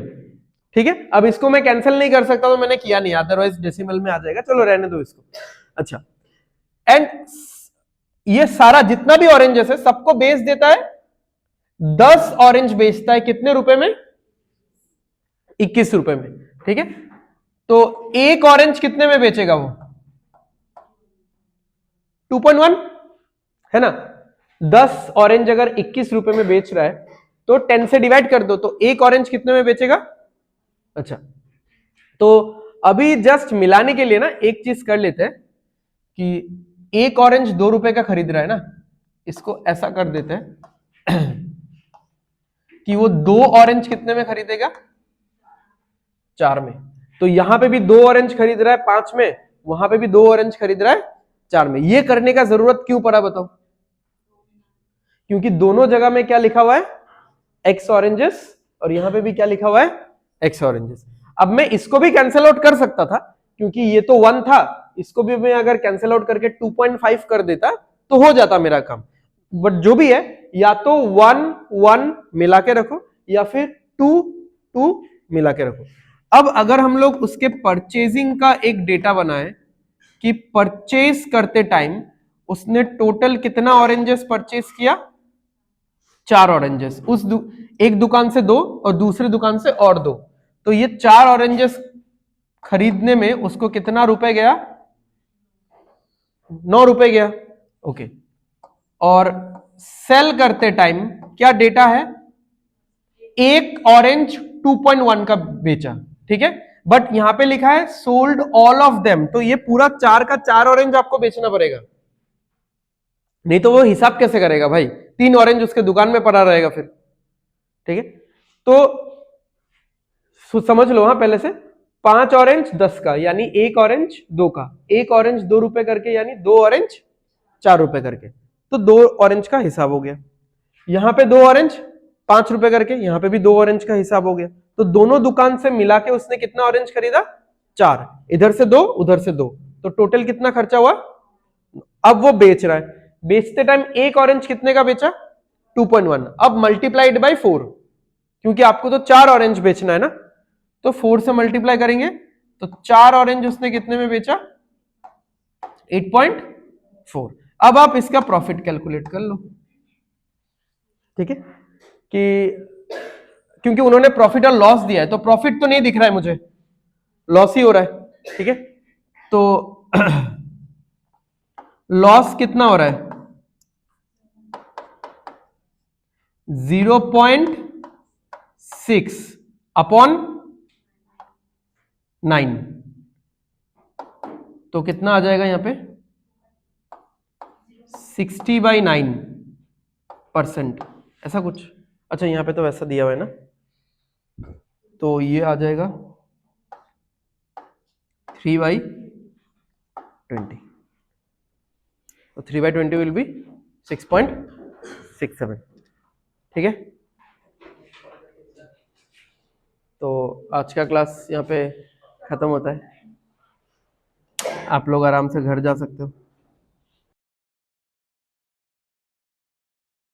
ठीक है। अब इसको मैं कैंसिल नहीं कर सकता, तो मैंने किया नहीं, अदरवाइज डेसिमल में आ जाएगा, चलो रहने दो इसको। अच्छा, एंड ये सारा जितना भी ऑरेंजेस है सबको बेच देता है, 10 ऑरेंज बेचता है कितने रुपए में? 21 रुपए में, ठीक है। तो एक ऑरेंज कितने में बेचेगा वो? 2.1 है ना। 10 ऑरेंज अगर 21 रुपए में बेच रहा है तो 10 से डिवाइड कर दो, तो एक ऑरेंज कितने में बेचेगा? अच्छा, तो अभी जस्ट मिलाने के लिए ना एक चीज कर लेते हैं कि एक ऑरेंज 2 रुपए का खरीद रहा है ना, इसको ऐसा कर देते हैं कि वो 2 ऑरेंज कितने में खरीदेगा? 4 में। तो यहां पे भी 2 ऑरेंज खरीद रहा है 5 में, वहां पे भी 2 ऑरेंज खरीद रहा है 4 में। ये करने का जरूरत क्यों पड़ा बताओ? क्योंकि दोनों जगह में क्या लिखा हुआ है? एक्स ऑरेंजेस, और यहां पे भी क्या लिखा हुआ है? X oranges. अब मैं इसको भी कैंसिल आउट कर सकता था, क्योंकि ये तो 1 था, इसको भी मैं अगर कैंसिल आउट करके 2.5 कर देता तो हो जाता मेरा काम। बट जो भी है, या तो 1 1 मिला के रखो, या फिर 2 2 मिला के रखो। अब अगर हम लोग उसके परचेजिंग का एक डेटा बनाए कि परचेज करते टाइम उसने टोटल कितना ऑरेंजेस परचेज किया? 4 ऑरेंजेस। एक दुकान से 2 और दूसरी दुकान से और 2, तो ये 4 ऑरेंजेस खरीदने में उसको कितना रुपए गया? 9 रुपए गया, ओके। और सेल करते टाइम क्या डेटा है? एक ऑरेंज 2.1 का बेचा, ठीक है, बट यहां पे लिखा है सोल्ड ऑल ऑफ देम, तो ये पूरा 4 का 4 ऑरेंज आपको बेचना पड़ेगा, नहीं तो वो हिसाब कैसे करेगा भाई? 3 ऑरेंज उसके दुकान में पड़ा रहेगा फिर, ठीक है। तो समझ लो, हाँ, पहले से 5 ऑरेंज 10 का, यानी एक ऑरेंज 2 का, एक ऑरेंज 2 रुपए करके, यानी 2 ऑरेंज 4 रुपए करके, तो 2 ऑरेंज का हिसाब हो गया। यहां पे 2 ऑरेंज 5 रुपए करके, यहां पे भी 2 ऑरेंज का हिसाब हो गया। तो दोनों दुकान से मिला के उसने कितना ऑरेंज खरीदा? 4, इधर से 2 उधर से 2, तो टोटल कितना खर्चा हुआ? अब वो बेच रहा है, बेचते टाइम एक ऑरेंज कितने का बेचा? 2.1। अब मल्टीप्लाइड बाई 4, क्योंकि आपको तो 4 ऑरेंज बेचना है ना, तो 4 से मल्टीप्लाई करेंगे, तो 4 ऑरेंज उसने कितने में बेचा? 8.4। अब आप इसका प्रॉफिट कैलकुलेट कर लो, ठीक है, कि क्योंकि उन्होंने प्रॉफिट और लॉस दिया है, तो प्रॉफिट तो नहीं दिख रहा है मुझे, लॉस ही हो रहा है, ठीक है। तो लॉस कितना हो रहा है? 0.6 अपॉन 9, तो कितना आ जाएगा यहां पे? 60/9%, ऐसा कुछ। अच्छा यहाँ पे तो वैसा दिया हुआ है ना, तो ये आ जाएगा 3/20, तो 3/20 विल बी 6.67, ठीक है। तो आज का क्लास यहाँ पे खत्म होता है, आप लोग आराम से घर जा सकते हो।